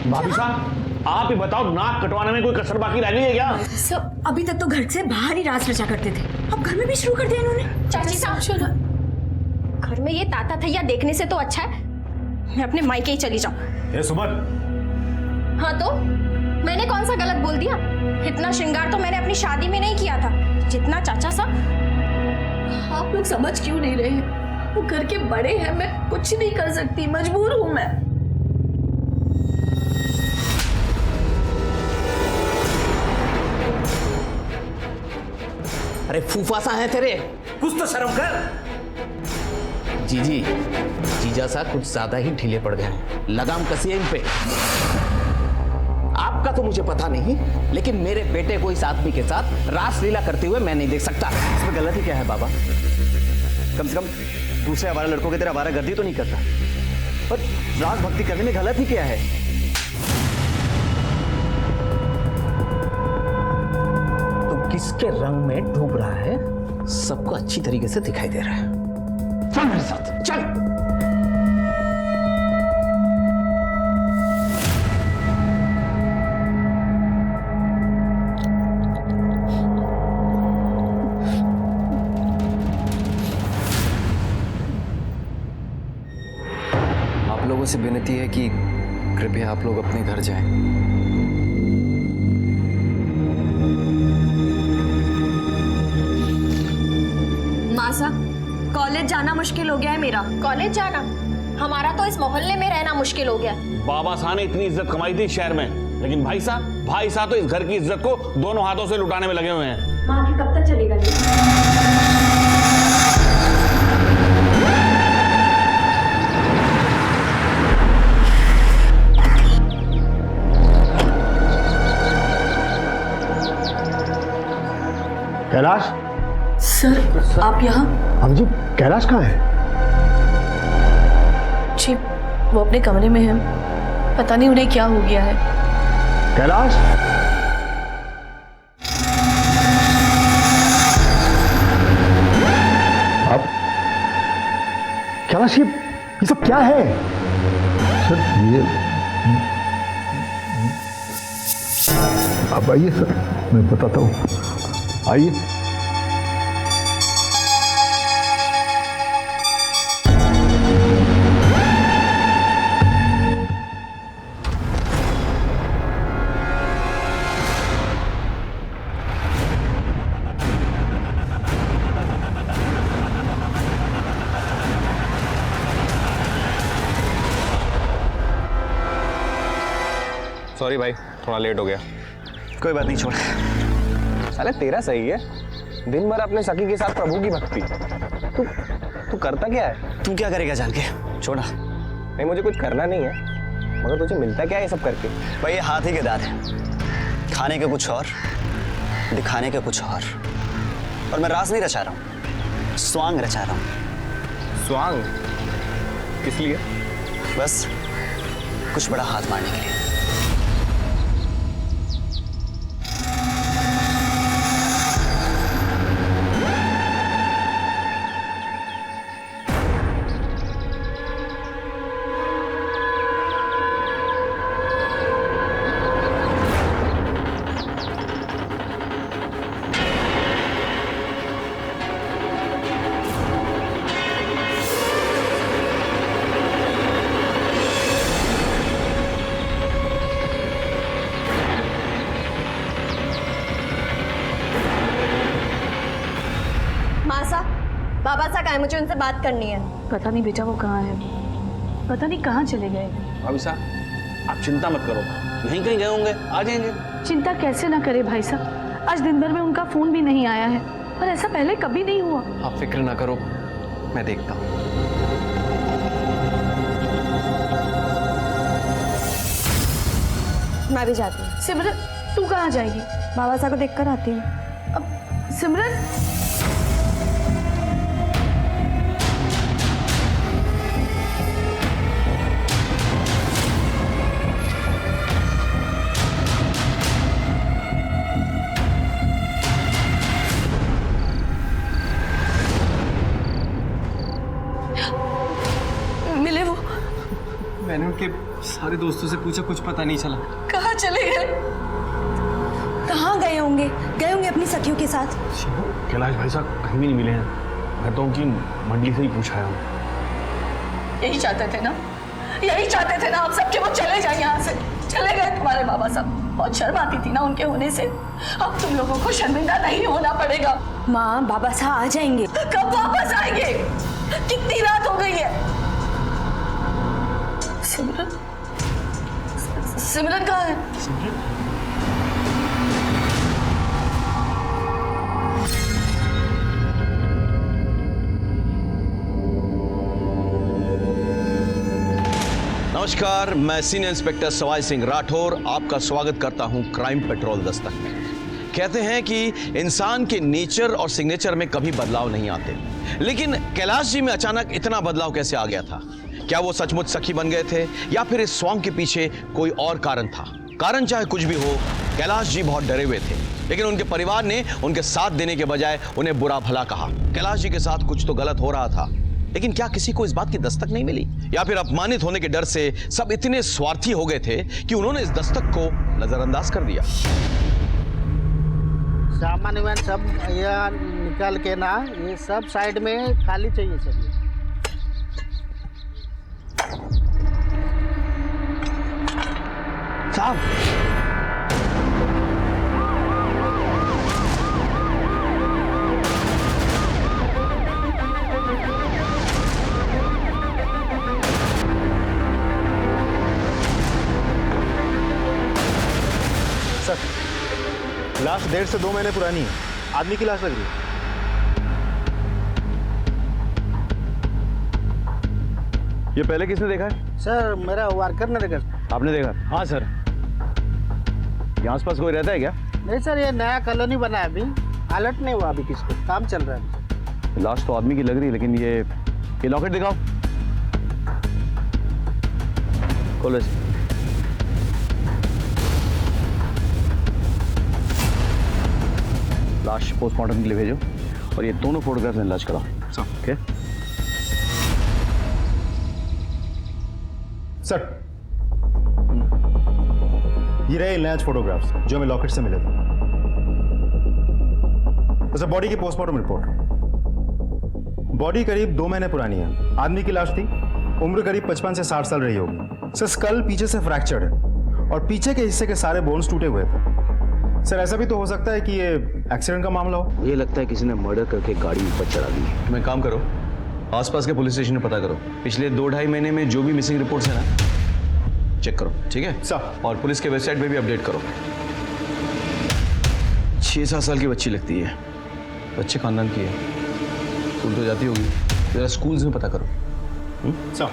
भाभी साहब आप ही बताओ, नाक कटवाने में कोई कसर बाकी रह गई है क्या? सब अभी तक तो घर से बाहर ही राज रचा करते थे, अब घर में भी शुरू कर दिया इन्होंने। चाची साहब, घर में ये ताता थैया देखने से तो अच्छा है मैं अपने मायके ही चली जाऊं। ए सुमन। हाँ तो मैंने कौन सा गलत बोल दिया? इतना श्रृंगार तो मैंने अपनी शादी में नहीं किया था जितना चाचा साहब। आप लोग समझ क्यों नहीं रहे? वो घर के बड़े हैं, मैं कुछ नहीं कर सकती, मजबूर हूं मैं। अरे फूफासा है तेरे, कुछ तो शर्म कर। जीजी, जीजा सा कुछ ज्यादा ही ढीले पड़ गए हैं, लगाम कसिए इन पे। आपका तो मुझे पता नहीं, लेकिन मेरे बेटे को इस आदमी के साथ रासलीला करते हुए मैं नहीं देख सकता। इसमें गलत ही क्या है बाबा? कम से कम दूसरे आवारा लड़कों की तरह आवारागर्दी तो नहीं करता, पर राग भक्ति करने में गलत ही क्या है? तो किसके रंग में डूब रहा है सबको अच्छी तरीके से दिखाई दे रहा है। चल मेरे साथ, चल। आप लोगों से विनती है कि कृपया आप लोग अपने घर जाएं। मासा, कॉलेज जाना मुश्किल हो गया है मेरा। कॉलेज जाना? हमारा तो इस मोहल्ले में रहना मुश्किल हो गया। बाबा साहब ने इतनी इज्जत कमाई थी शहर में, लेकिन भाई साहब तो इस घर की इज्जत को दोनों हाथों से लुटाने में लगे हुए हैं। माँ की कब तक चलेगा ये? कैलाश सर आप यहाँ? हम जी, कैलाश कहाँ है? जी वो अपने कमरे में है, पता नहीं उन्हें क्या हो गया है। कैलाश, अब कैलाश ये सब क्या है? सर ये आप आइए सर, मैं बताता हूँ, आइए। सॉरी भाई, थोड़ा लेट हो गया। कोई बात नहीं, छोड़। साले तेरा सही है, दिन भर अपने सखी के साथ प्रभु की भक्ति। तू करता क्या है? तू क्या करेगा जान के? छोड़ा। नहीं, मुझे कुछ करना नहीं है, मगर तुझे मिलता क्या है ये सब करके? भाई ये हाथ ही के दाद है, खाने के कुछ और, दिखाने के कुछ और मैं रास नहीं रचा रहा हूँ, स्वांग रचा रहा हूँ। स्वांग? किस लिए? बस कुछ बड़ा हाथ मारने के लिए। बाबा सा कहा है, मुझे उनसे बात करनी है। पता नहीं बेटा वो कहाँ है, पता नहीं कहाँ चले गए। भाभी साहब आप चिंता मत करो, यहीं कहीं गए होंगे, आ जाएंगे। चिंता कैसे ना करे भाई साहब, आज दिन भर में उनका फोन भी नहीं आया है, और ऐसा पहले कभी नहीं हुआ। आप फिक्र ना करो, मैं देखता हूँ। मैं भी जाती हूँ। सिमरन तू कहाँ जाएगी? बाबा साहब को देखकर आती हूँ। अब सिमरन मैंने उनके सारे दोस्तों से पूछा, कुछ पता नहीं चला। कहाँ चले गए? कहाँ गए होंगे अपनी सखियों के साथ। कैलाश भाई साहब कहीं भी नहीं मिले हैं। मैं तो उनकी मंडली से ही पूछा है। यही चाहते थे ना, यही चाहते थे ना आप सब कि वो चले जाए यहाँ से। चले गए तुम्हारे बाबा साहब। बहुत शर्म आती थी ना उनके होने से। अब तुम लोगों को शर्मिंदा नहीं होना पड़ेगा। माँ, बाबा साहब आ जाएंगे। कब वापस आएंगे? कितनी रात हो गई है? सिमरन, सिमरन कहाँ है? नमस्कार, मैं सीनियर इंस्पेक्टर सवाई सिंह राठौर आपका स्वागत करता हूं क्राइम पेट्रोल दस्तक में। कहते हैं कि इंसान के नेचर और सिग्नेचर में कभी बदलाव नहीं आते, लेकिन कैलाश जी में अचानक इतना बदलाव कैसे आ गया था? क्या वो सचमुच सखी बन गए थे या फिर इस सॉन्ग के पीछे कोई और कारण था? कारण चाहे कुछ भी हो, कैलाश जी बहुत डरे हुए थे, लेकिन उनके परिवार ने उनके साथ देने के बजाय उन्हें बुरा भला कहा। कैलाश जी के साथ कुछ तो गलत हो रहा था, लेकिन क्या किसी को इस बात की दस्तक नहीं मिली, या फिर अपमानित होने के डर से सब इतने स्वार्थी हो गए थे कि उन्होंने इस दस्तक को नजरअंदाज कर दिया? सामान वामान सब यहाँ निकाल के ना, ये सब साइड में खाली चाहिए सब। साहब, सर, लाश 1.5 से 2 महीने पुरानी है। आदमी की लाश लग रही है। ये पहले किसने देखा है? सर, मेरा वर्कर ने देखा। आपने देखा? हाँ सर। यहाँ आसपास कोई रहता है क्या? नहीं सर, ये नया कॉलोनी बना है, अभी अलर्ट नहीं हुआ, अभी किसको काम चल रहा है। लाश तो आदमी की लग रही है, लेकिन ये लॉकेट दिखाओ। खोलो इसे। लाश पोस्टमार्टम के लिए भेजो और ये दोनों फोटोग्राफ्स एनालाइज कराओ। ओके सर, ये रहे लैंच फोटोग्राफ्स जो हमें लॉकेट से मिले थे। सर, बॉडी की पोस्टमार्टम रिपोर्ट। बॉडी करीब 2 महीने पुरानी है। आदमी की लाश थी, उम्र करीब 55 से 60 साल रही होगी। सर, स्कल पीछे से फ्रैक्चर्ड है और पीछे के हिस्से के सारे बोन्स टूटे हुए थे। सर, ऐसा भी तो हो सकता है कि ये एक्सीडेंट का मामला हो। ये लगता है किसी ने मर्डर करके गाड़ी ऊपर चढ़ा दी। तुम एक काम करो, आसपास के पुलिस स्टेशन में पता करो, पिछले 2-2.5 महीने में जो भी मिसिंग रिपोर्ट्स है ना, चेक करो, ठीक है सर? और पुलिस के वेबसाइट पे भी अपडेट करो। 6-7 साल की बच्ची लगती है, अच्छे खानदान की है, स्कूल तो जाती होगी, जरा स्कूल्स में पता करो। सर,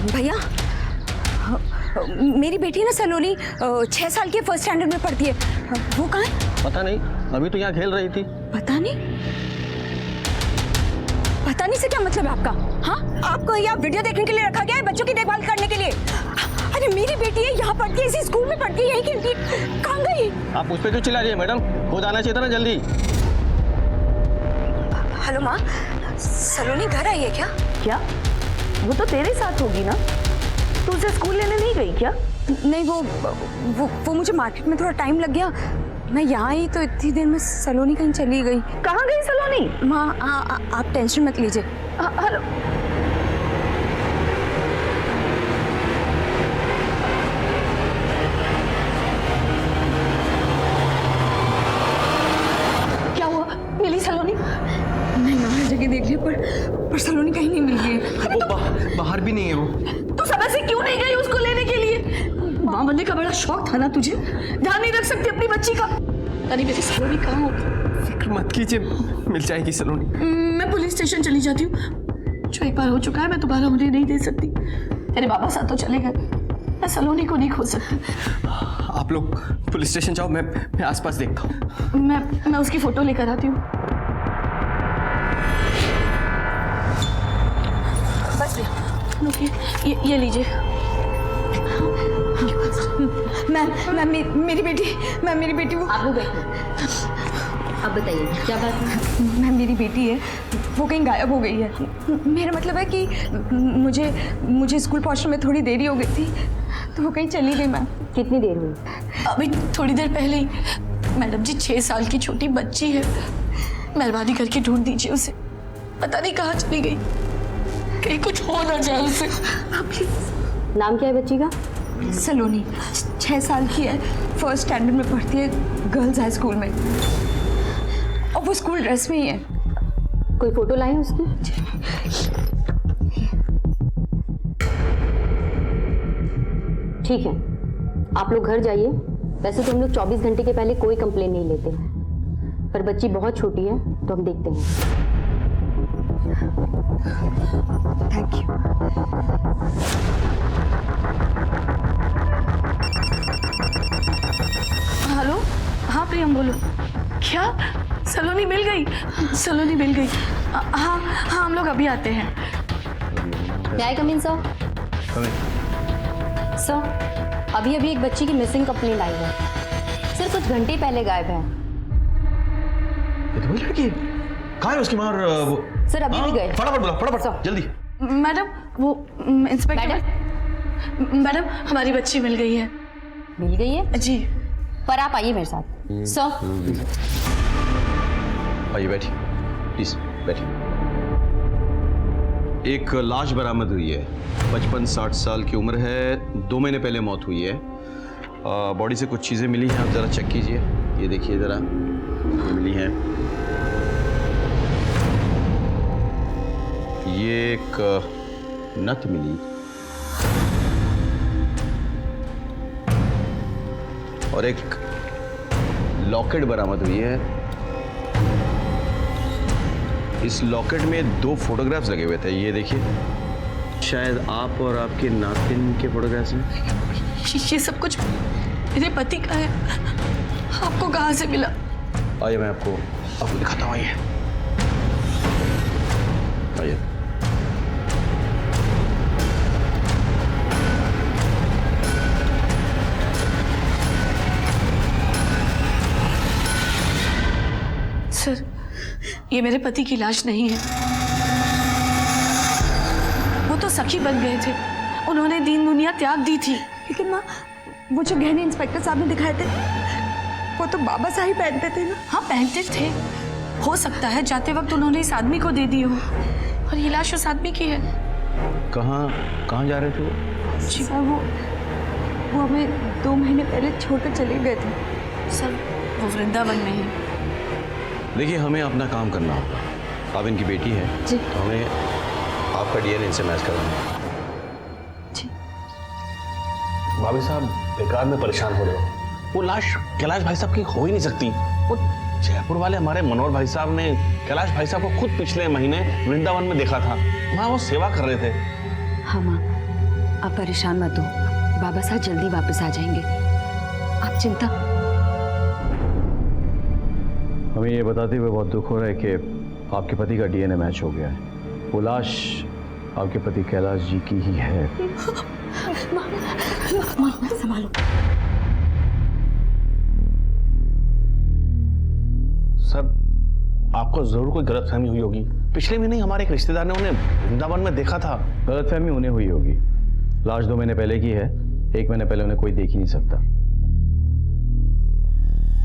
भैया, मेरी बेटी ना सलोनी 6 साल की फर्स्ट स्टैंडर्ड में पढ़ती है। वो कहाँ है? पता नहीं, अभी तो यहाँ खेल रही थी। पता नहीं? पता नहीं से क्या मतलब है आपका? हाँ, आपको यहाँ वीडियो देखने के लिए रखा गया है, बच्चों की देखभाल करने के लिए? अरे मेरी बेटी है, यहाँ पढ़ती है, इसी स्कूल में पढ़ती है, यही खेलती है, कहाँ गई? आप उस पर क्यों चिल्ला रही है मैडम? वो जाना चाहिए था ना जल्दी। हेलो माँ, सलोनी घर आई है क्या? क्या? वो तो तेरे साथ होगी ना, तू उसे स्कूल लेने नहीं गई क्या? नहीं, वो मुझे मार्केट में थोड़ा टाइम लग गया, मैं यहाँ आई तो इतनी देर में सलोनी कहीं चली गई। कहाँ गई सलोनी? माँ, आप टेंशन मत लीजिए। हेलो, क्या हुआ? मिली सलोनी? नहीं माँ, हर जगह देख लिया पर सलोनी कहीं नहीं मिल रही है। वो बाहर भी नहीं है वो। तू समय से क्यों नहीं गई उसको लेने के लिए? माँ बनने का बड़ा शौक था ना तुझे, ध्यान नहीं रख सकती अपनी बच्ची का? अरे मेरी सलोनी कहाँ होगी? फिक्र मत कीजिए, मिल जाएगी सलोनी। मैं पुलिस स्टेशन चली जाती हूँ, जो एक बार हो चुका है मैं दोबारा उन्हें नहीं दे सकती। तेरे बाबा साथ तो चले गए, मैं सलोनी को नहीं खो सकती। आप लोग पुलिस स्टेशन जाओ, मैं आसपास देखता हूँ। मैं उसकी फोटो लेकर आती हूँ। बस रुकिए, ये लीजिए। मेरी बेटी वो आप लोग बैठो। अब बताइए क्या बात है? मैं मेरी बेटी है, वो कहीं गायब हो गई है। मेरा मतलब है कि मुझे स्कूल पहुंचने में थोड़ी देरी हो गई थी, तो वो कहीं चली गई। मैम कितनी देर हुई? अभी थोड़ी देर पहले ही। मैडम जी 6 साल की छोटी बच्ची है, मेहरबानी करके ढूंढ दीजिए उसे। पता नहीं कहाँ चली गई, कहीं कुछ हो ना जाए उसे। नाम क्या है बच्ची का? सलोनी, 6 साल की है, फर्स्ट स्टैंडर्ड में पढ़ती है, गर्ल्स हाई स्कूल में, और वो स्कूल ड्रेस में ही है। कोई फोटो लाई उसकी? ठीक है, आप लोग घर जाइए। वैसे तो हम लोग 24 घंटे के पहले कोई कंप्लेन नहीं लेते हैं, पर बच्ची बहुत छोटी है तो हम देखते हैं। Thank you. हेलो, हाँ प्रियम बोलो। क्या सलोनी मिल गई? सलोनी मिल गई? हाँ हम लोग अभी आते हैं। कम इन सर। सर, अभी एक बच्ची की मिसिंग कंप्लेंट आई है। सर कुछ घंटे पहले गायब है। ये तो वही लड़की है। कहाँ है उसकी माँ? वो सर अभी भी गए। फटाफट बुला, फटाफट जल्दी। मैडम वो इंस्पेक्टर मैडम हमारी बच्ची मिल गई है। मिल गई है जी। पर आप आइए मेरे साथ। सर आइए, बैठिए प्लीज, बैठिए। एक लाश बरामद हुई है, 55-60 साल की उम्र है, 2 महीने पहले मौत हुई है। बॉडी से कुछ चीज़ें मिली हैं, आप ज़रा चेक कीजिए। ये देखिए ज़रा, ये मिली हैं। ये एक नथ मिली और एक लॉकेट बरामद हुई है। इस लॉकेट में 2 फोटोग्राफ्स लगे हुए थे, ये देखिए। शायद आप और आपके नातिन के फोटोग्राफ्स हैं। ये सब कुछ मेरे पति का है। आपको कहाँ से मिला? आइए मैं आपको दिखाता हूँ। आइए आइए। सर, ये मेरे पति की लाश नहीं है। वो तो सखी बन गए थे, उन्होंने दीन दुनिया त्याग दी थी। लेकिन माँ, वो जो गहने इंस्पेक्टर साहब ने दिखाए थे, वो तो बाबा साहब ही पहनते थे ना? हाँ पहनते थे। हो सकता है जाते वक्त उन्होंने इस आदमी को दे दी हो, और ये लाश उस आदमी की है। कहाँ जा रहे थे वो? सर वो हमें 2 महीने पहले छोड़कर चले गए थे। सर वो वृंदावन में है। देखिए, हमें अपना काम करना होगा। आप इनकी बेटी है जी। तो हमें आपका डीएनए इनसे मैच करवाना है। जी। भाभी साहब बेकार में परेशान हो रहे हो। वो लाश कैलाश भाई साहब की हो ही नहीं सकती। वो जयपुर वाले हमारे मनोहर भाई साहब ने कैलाश भाई साहब को खुद पिछले महीने वृंदावन में देखा था, वहाँ वो सेवा कर रहे थे। हाँ माँ, आप परेशान मत हो, बाबा साहब जल्दी वापस आ जाएंगे, आप चिंता। हमें ये बताते हुए बहुत दुख हो रहा है कि आपके पति का डीएनए मैच हो गया है। वो लाश आपके पति कैलाश जी की ही है। संभालो। सर, आपको जरूर कोई गलतफहमी हुई होगी। पिछले महीने हमारे एक रिश्तेदार ने उन्हें वृंदावन में देखा था। गलतफहमी उन्हें हुई होगी। लाश 2 महीने पहले की है, 1 महीने पहले उन्हें कोई देख ही नहीं सकता।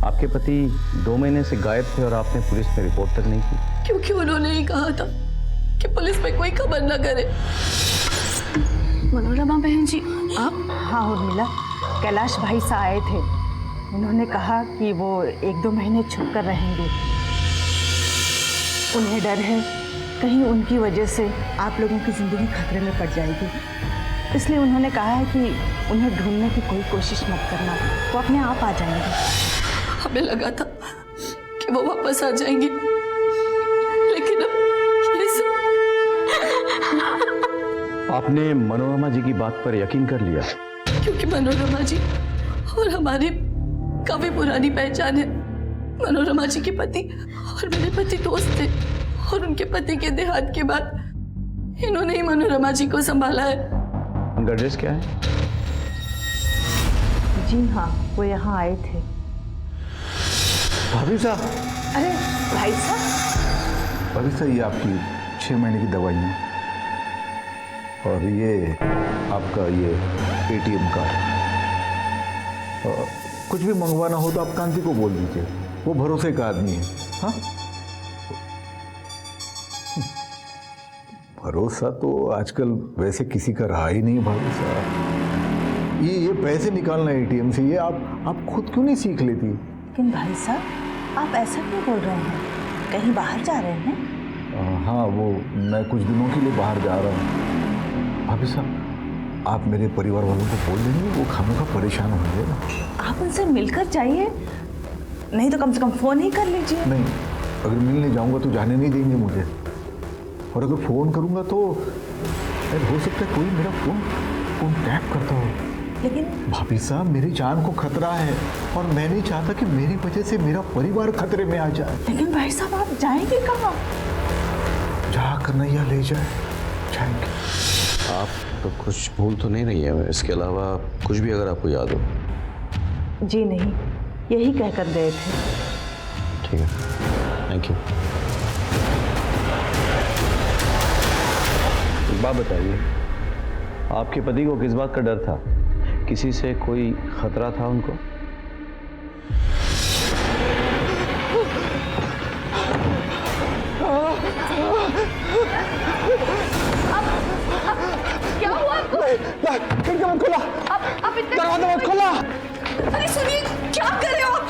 आपके पति 2 महीने से गायब थे और आपने पुलिस में रिपोर्ट तक नहीं की, क्योंकि उन्होंने ही कहा था कि पुलिस में कोई खबर न करे। मनोरमा बहन जी, आप? हाँ उर्मिला, कैलाश भाई साहब आए थे। उन्होंने कहा कि वो 1-2 महीने छुप कर रहेंगे। उन्हें डर है कहीं उनकी वजह से आप लोगों की जिंदगी खतरे में पड़ जाएगी, इसलिए उन्होंने कहा है कि उन्हें ढूंढने की कोई कोशिश मत करना, वो अपने आप आ जाएंगे। हमें लगा था कि वो वापस आ जाएंगे, लेकिन अब ये सब। आपने मनोरमा जी की बात पर यकीन कर लिया? क्योंकि मनोरमा जी और हमारी काफी पुरानी पहचान है। मनोरमा जी के पति और मेरे पति दोस्त थे और उनके पति के देहांत के बाद इन्होंने ही मनोरमा जी को संभाला है। उनका एड्रेस क्या है? जी हाँ, वो यहाँ आए थे। भाभी साहब, अरे भाई साहब। भाभी साहब, ये आपकी 6 महीने की दवाइयाँ और ये आपका ये ATM कार्ड। कुछ भी मंगवाना हो तो आप कांति को बोल दीजिए, वो भरोसे का आदमी है। हाँ, भरोसा तो आजकल वैसे किसी का रहा ही नहीं भाभी साहब। ये पैसे निकालना ATM से, ये आप खुद क्यों नहीं सीख लेती? लेकिन भाई साहब, आप ऐसा क्यों बोल रहे हैं? कहीं बाहर जा रहे हैं? हाँ, वो मैं कुछ दिनों के लिए बाहर जा रहा हूँ। भाभी साहब, आप मेरे परिवार वालों को बोल देंगे, वो खामोखा परेशान होंगे ना। आप उनसे मिलकर जाइए, नहीं तो कम से कम फोन ही कर लीजिए। नहीं, अगर मिलने जाऊंगा तो जाने नहीं देंगे मुझे, और अगर फोन करूंगा तो हो सकता है कोई मेरा फोन टैप करता हो। लेकिन भाभी साहब, मेरी जान को खतरा है और मैं नहीं चाहता कि मेरी वजह से मेरा परिवार खतरे में आ जाए। लेकिन भाई साहब, आप जाएंगे कहाँ? जहाँ कन्हैया ले जाए जाएंगे। आप तो कुछ भूल तो नहीं रही है? इसके अलावा कुछ भी अगर आपको याद हो? जी नहीं, यही कहकर गए थे। ठीक है, थैंक यू। एक बात बताइए, आपके पति को किस बात का डर था? किसी से कोई खतरा था उनको? क्या हुआ आपको? खिड़की मत खोला, आप इतने दरवाजा मत खोला। अरे सुनिए, क्या कर रहे हो आप?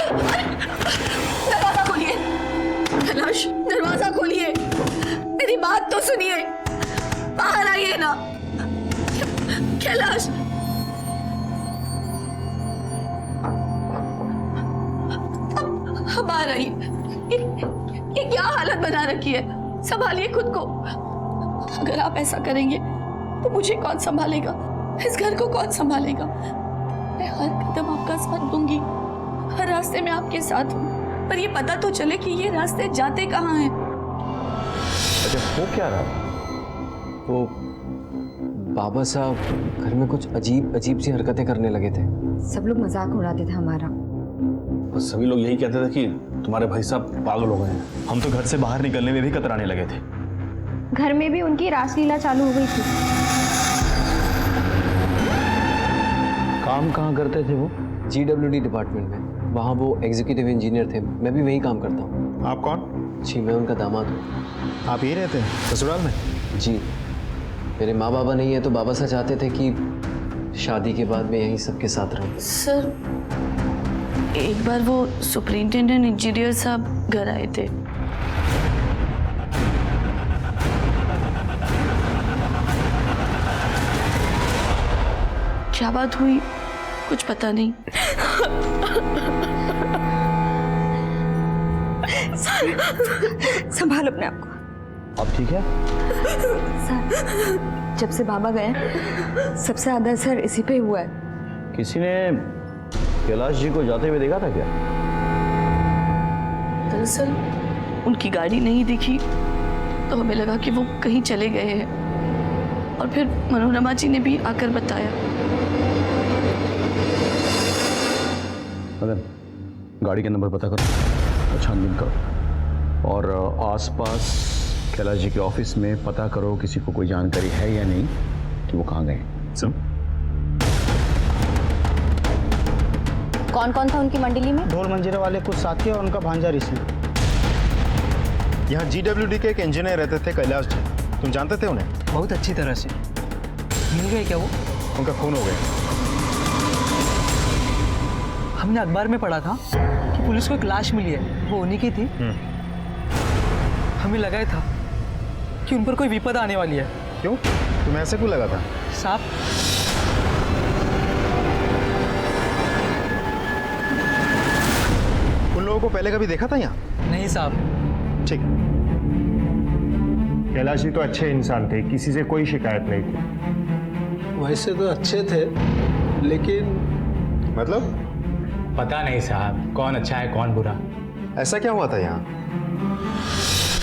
दरवाजा खोलिए कैलाश, दरवाजा खोलिए, मेरी बात तो सुनिए, बाहर आइए ना कैलाश। अब बाहर आइए। ये क्या हालत बना रखी है? संभालिए खुद को। अगर आप ऐसा करेंगे तो मुझे कौन संभालेगा? इस घर को कौन संभालेगा? मैं हर कदम आपका साथ दूंगी, हर रास्ते में आपके साथ हूँ, पर ये पता तो चले कि ये रास्ते जाते कहाँ हैं। अच्छा, वो क्या रहा? वो बाबा साहब घर में कुछ अजीब सी हरकतें करने लगे थे। सब लोग मजाक उड़ाते थे हमारा। बस सभी लोग यही कहते थे कि तुम्हारे भाई साहब पागल हो गए हैं। हम तो घर से बाहर निकलने में भी कतराने लगे थे। घर में भी उनकी रासलीला चालू हो गई थी। काम कहाँ करते थे वो? GWD डिपार्टमेंट में, वहाँ वो एग्जीक्यूटिव इंजीनियर थे। मैं भी वहीं काम करता हूँ। आप कौन? जी, मैं उनका दामाद हूँ। आप यही रहते हैं ससुराल में? जी, मेरे माँ बाबा नहीं है तो बाबा साहब चाहते थे कि शादी के बाद मैं यहीं सबके साथ रहूँ। सर, एक बार वो सुपरिंटेंडेंट इंजीनियर साहब घर आए थे। क्या बात हुई कुछ पता नहीं। संभाल अपने आप को। अब ठीक है? सर, जब से बाबा गए सबसे ज्यादा असर इसी पे हुआ है। किसी ने कैलाश जी को जाते हुए देखा था क्या? दरअसल उनकी गाड़ी नहीं दिखी तो हमें लगा कि वो कहीं चले गए हैं, और फिर मनोरमा जी ने भी आकर बताया। मदन, गाड़ी का नंबर पता करो और छानबीन करो, और आसपास कैलाश जी के ऑफिस में पता करो किसी को कोई जानकारी है या नहीं कि वो कहाँ गए। कौन कौन था उनकी मंडली में? ढोल मंजीरे वाले कुछ साथी और उनका भांजा ऋषि। यहाँ GWD के एक इंजीनियर रहते थे, कैलाश जी। तुम जानते थे उन्हें? बहुत अच्छी तरह से। मिल गए क्या वो? उनका खून हो गया। हमने अखबार में पढ़ा था कि पुलिस को एक लाश मिली है, वो उन्हीं की थी। हमें लगा था कि उन पर कोई विपद आने वाली है। क्यों? तुम्हें ऐसे क्यों लगा था? साहब, उन लोगों को पहले कभी देखा था यहाँ? नहीं साहब। ठीक। कैलाश जी तो अच्छे इंसान थे, किसी से कोई शिकायत नहीं थी। वैसे तो अच्छे थे, लेकिन मतलब पता नहीं साहब कौन अच्छा है कौन बुरा। ऐसा क्या हुआ था यहाँ?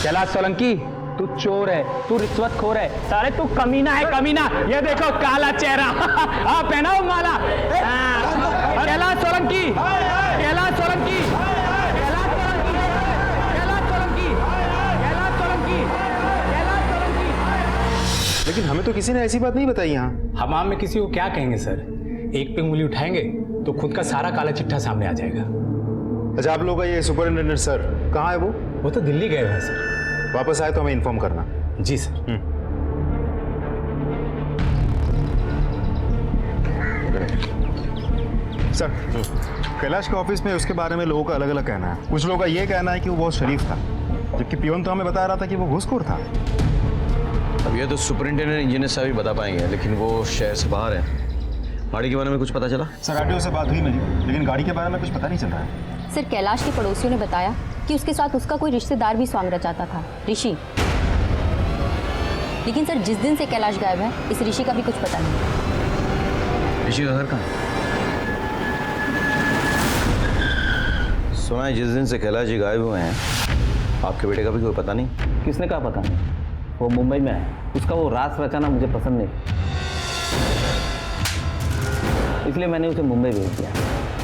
कैलाश सोलंकी, तू चोर है, तू रिश्वतखोर है, साले तू कमीना है कमीना। ये देखो काला चेहरा। हाँ पहनाओ माला। कैलाश सोलंकी, कैलाश सोलंकी, कैलाश सोलंकी, कैलाश सोलंकी, कैलाश सोलंकी, कैलाश सोलंकी। लेकिन हमें तो किसी ने ऐसी बात नहीं बताई यहाँ। हमाम में किसी को क्या कहेंगे सर, एक पे उंगली उठाएंगे तो खुद का सारा काला चिट्ठा सामने आ जाएगा। अच्छा, आप लोगों का ये सुपरिटेंडेंट सर कहाँ है? वो तो दिल्ली गए हैं सर। वापस आए तो हमें इन्फॉर्म करना। जी सर। सर, कैलाश के ऑफिस में उसके बारे में लोगों का अलग अलग कहना है। कुछ लोगों का ये कहना है कि वो बहुत शरीफ था, जबकि पियोन तो हमें बता रहा था कि वो घूसखोर था। अब ये तो सुपरिंटेंडेंट इंजीनियर साहब ही बता पाएंगे, लेकिन वो शहर से बाहर है। गाड़ी के बारे में कुछ पता चला? सर, आरटीओ से बात हुई मेरी, लेकिन गाड़ी के बारे में कुछ पता नहीं चल रहा है। सर कैलाश के पड़ोसियों ने बताया कि उसके साथ उसका कोई रिश्तेदार भी स्वांग रचाता था, ऋषि। लेकिन सर जिस दिन से कैलाश गायब है, इस ऋषि का भी कुछ पता नहीं। ऋषि का घर कहाँ है? सुना है जिस दिन से कैलाश जी गायब हुए हैं, आपके बेटे का भी कोई पता नहीं। किसने कहा पता नहीं? वो मुंबई में है, उसका वो रास रचाना मुझे पसंद नहीं, इसलिए मैंने उसे मुंबई भेज दिया।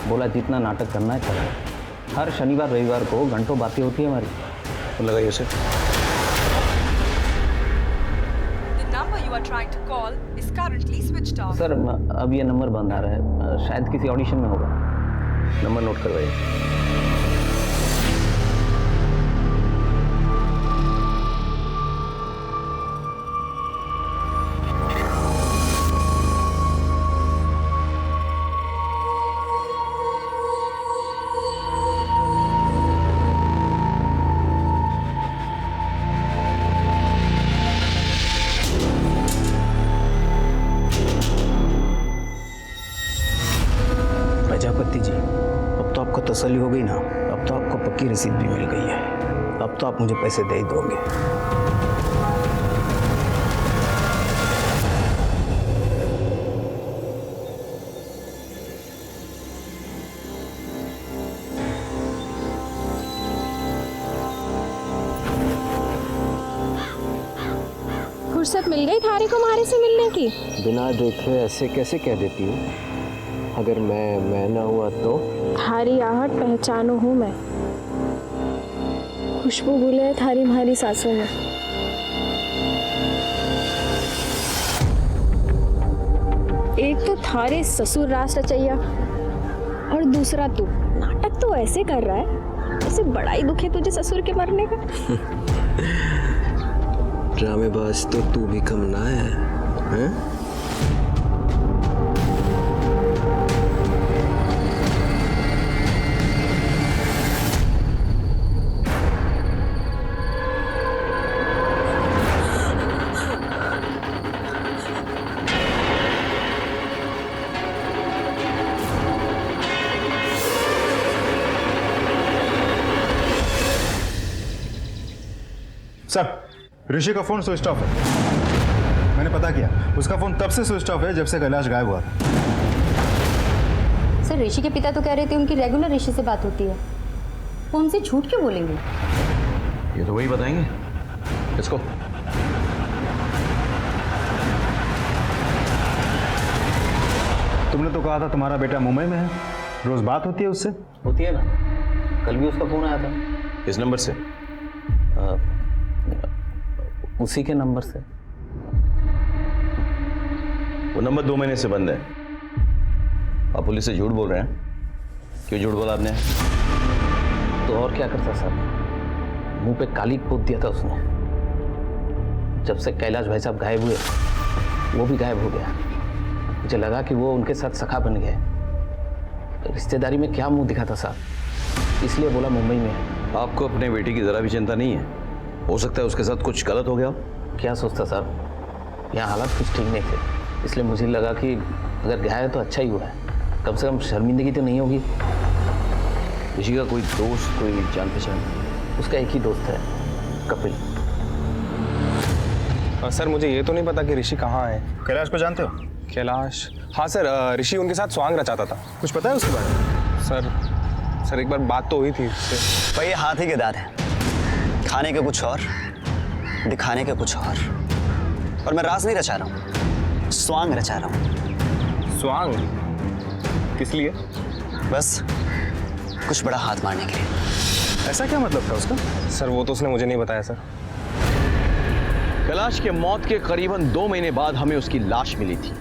बोला जितना नाटक करना है करो। हर शनिवार रविवार को घंटों बातें होती है हमारी। तो लगाइए उसे। सर अब ये नंबर बंद आ रहा है, शायद किसी ऑडिशन में होगा। नंबर नोट करवाइए। प्रजापति जी, अब तो आपको तसल्ली हो गई ना? अब तो आपको पक्की रसीद भी मिल गई है। अब तो आप मुझे पैसे दे ही दोगे। फुर्सत मिल गई थारी को मारे से मिलने की? बिना देखे ऐसे कैसे कह देती हूँ? अगर मैं ना हुआ तो? थारी आहट पहचानो हूँ मैं, खुशबू गुले है थारी मारी सांसों में। एक तो थारे ससुर रास रचैया और दूसरा तू नाटक तो ऐसे कर रहा है जैसे बड़ा ही दुख है तुझे ससुर के मरने का। ड्रामेबाज तो तू भी कम ना है, हैं? सर, ऋषि का फोन स्विच ऑफ है। मैंने पता किया, उसका फोन तब से स्विच ऑफ है जब से कैलाश गायब हुआ। सर ऋषि के पिता तो कह रहे थे उनकी रेगुलर ऋषि से बात होती है, वो हमसे झूठ क्यों बोलेंगे? ये तो वही बताएंगे। इसको तुमने तो कहा था तुम्हारा बेटा मुंबई में है, रोज बात होती है उससे? होती है ना, कल भी उसका फोन आया था। इस नंबर से? उसी के नंबर से। वो नंबर 2 महीने से बंद है। आप पुलिस से झूठ बोल रहे हैं? क्यों झूठ बोला आपने? तो और क्या करता सर, मुंह पे काली पोत दिया था उसने। जब से कैलाश भाई साहब गायब हुए, वो भी गायब हो गया। मुझे लगा कि वो उनके साथ सखा बन गए। रिश्तेदारी में क्या मुंह दिखाता साहब, इसलिए बोला मुंबई में। आपको अपने बेटी की जरा भी चिंता नहीं है? हो सकता है उसके साथ कुछ गलत हो गया। क्या सोचता साहब, यहाँ हालात कुछ ठीक नहीं थे, इसलिए मुझे लगा कि अगर गया है तो अच्छा ही हुआ है, कम से कम शर्मिंदगी तो नहीं होगी। ऋषि का कोई दोस्त, कोई जान पहचान? उसका एक ही दोस्त है, कपिल। सर मुझे ये तो नहीं पता कि ऋषि कहाँ है। कैलाश को जानते हो? कैलाश? हाँ सर, ऋषि उनके साथ स्वांग रचाता था। कुछ पता है उसके बारे में? सर एक बार बात तो हुई थी उससे। भाई ये हाथ ही के दांत है, खाने के कुछ और, दिखाने के कुछ और मैं राज नहीं रचा रहा हूँ, स्वांग रचा रहा हूँ। स्वांग? किस लिए? बस कुछ बड़ा हाथ मारने के लिए। ऐसा क्या मतलब था उसका? सर वो तो उसने मुझे नहीं बताया सर। कैलाश के मौत के करीबन 2 महीने बाद हमें उसकी लाश मिली थी।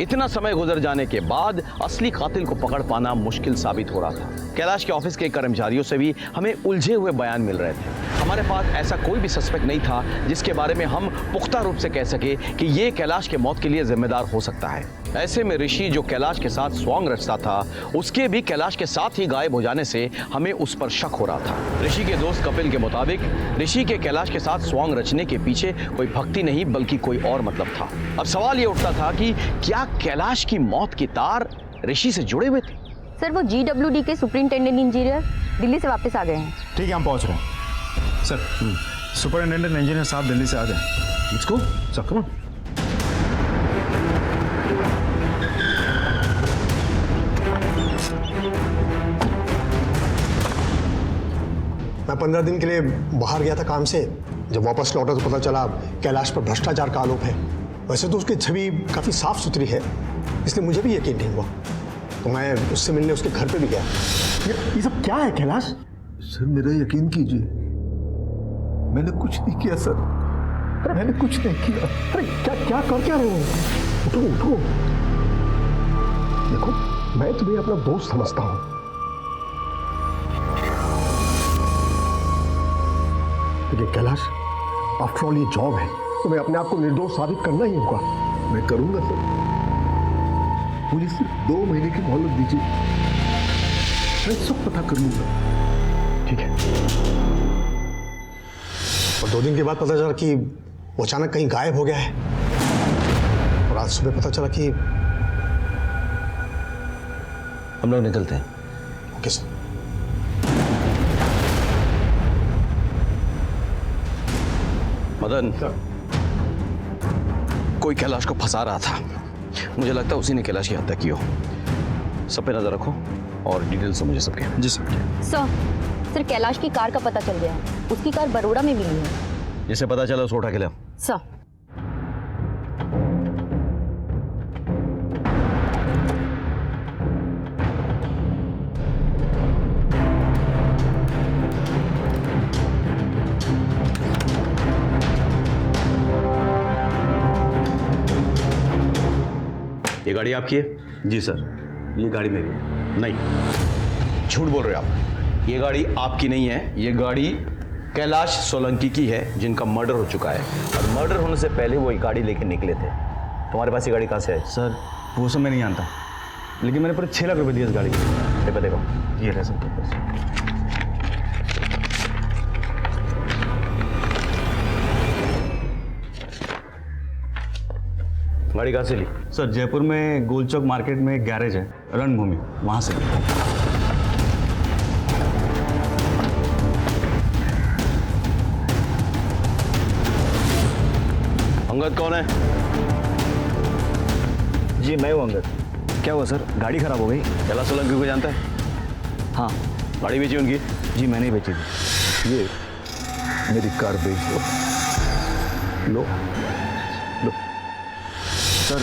इतना समय गुजर जाने के बाद असली कातिल को पकड़ पाना मुश्किल साबित हो रहा था। कैलाश के ऑफिस के कर्मचारियों से भी हमें उलझे हुए बयान मिल रहे थे। हमारे पास ऐसा कोई भी सस्पेक्ट नहीं था जिसके बारे में हम पुख्ता रूप से कह सके कि ये कैलाश के मौत के लिए जिम्मेदार हो सकता है। ऐसे में ऋषि जो कैलाश के साथ स्वांग रचता था, उसके भी कैलाश के साथ ही गायब हो जाने से हमें उस पर शक हो रहा था। ऋषि के दोस्त कपिल के मुताबिक ऋषि के कैलाश के साथ स्वांग रचने के पीछे कोई भक्ति नहीं बल्कि कोई और मतलब था। अब सवाल ये उठता था कि क्या कैलाश की मौत के तार ऋषि से जुड़े हुए थे? सर वो GWD के सुपरिंटेंडेंट इंजीनियर दिल्ली से वापस आ गए हैं। ठीक है, हम पहुंच रहे हैं। सर, सुपरिंटेंडेंट इंजीनियर साहब दिल्ली से आ गए। Let's go, sir come on. मैं 15 दिन के लिए बाहर गया था काम से। जब वापस लौटा तो पता चला कैलाश पर भ्रष्टाचार का आरोप है। वैसे तो उसकी छवि काफ़ी साफ सुथरी है, इसलिए मुझे भी यकीन नहीं हुआ, तो मैं उससे मिलने उसके घर पे भी गया। ये सब क्या है कैलाश? सर मेरा यकीन कीजिए, मैंने कुछ नहीं किया सर, मैंने कुछ नहीं किया। अरे क्या कर क्या रहे हो? उठो उठो। देखो मैं तुम्हें अपना दोस्त समझता हूँ। देखिए कैलाश, आफ्टर ऑल ये जॉब है, तुम्हें अपने आप को निर्दोष साबित करना ही होगा। मैं करूंगा सर, मुझे सिर्फ 2 महीने की मोहलत दीजिए, मैं सब पता कर लूंगा। ठीक है। और 2 दिन के बाद पता चला कि वो अचानक कहीं गायब हो गया है, और आज सुबह पता चला कि हम लोग निकलते हैं। Okay sir. मदन, कोई कैलाश को फंसा रहा था। मुझे लगता है उसी ने कैलाश की हत्या की हो। सब पे नजर रखो और डिटेल्स से मुझे सबके। जी सर। सर कैलाश की कार का पता चल गया है। उसकी कार बड़ौदा में मिली है। जिसे पता चला उसको उठा के ले। सर ये गाड़ी आपकी है? जी सर, ये गाड़ी मेरी है। नहीं, झूठ बोल रहे हो आप। ये गाड़ी आपकी नहीं है, ये गाड़ी कैलाश सोलंकी की है, जिनका मर्डर हो चुका है। और मर्डर होने से पहले वो ये गाड़ी लेके निकले थे। तुम्हारे पास ये गाड़ी कहाँ से है? सर वो सब मैं नहीं जानता, लेकिन मैंने पूरे 6 लाख रुपए दिए इस गाड़ी के। पेपर देखो। ये रहे सर पेपर। गाड़ी कहाँ से ली? सर जयपुर में गोल चौक मार्केट में एक गैरेज है, रणभूमि, वहां से। अंगद कौन है? जी मैं हूँ अंगद। क्या हुआ सर, गाड़ी खराब हो गई? कैलाश सोलंकी को जानता है? हाँ। गाड़ी बेची उनकी? जी मैंने ही बेची थी। ये मेरी कार बेच दो। लो लो। सर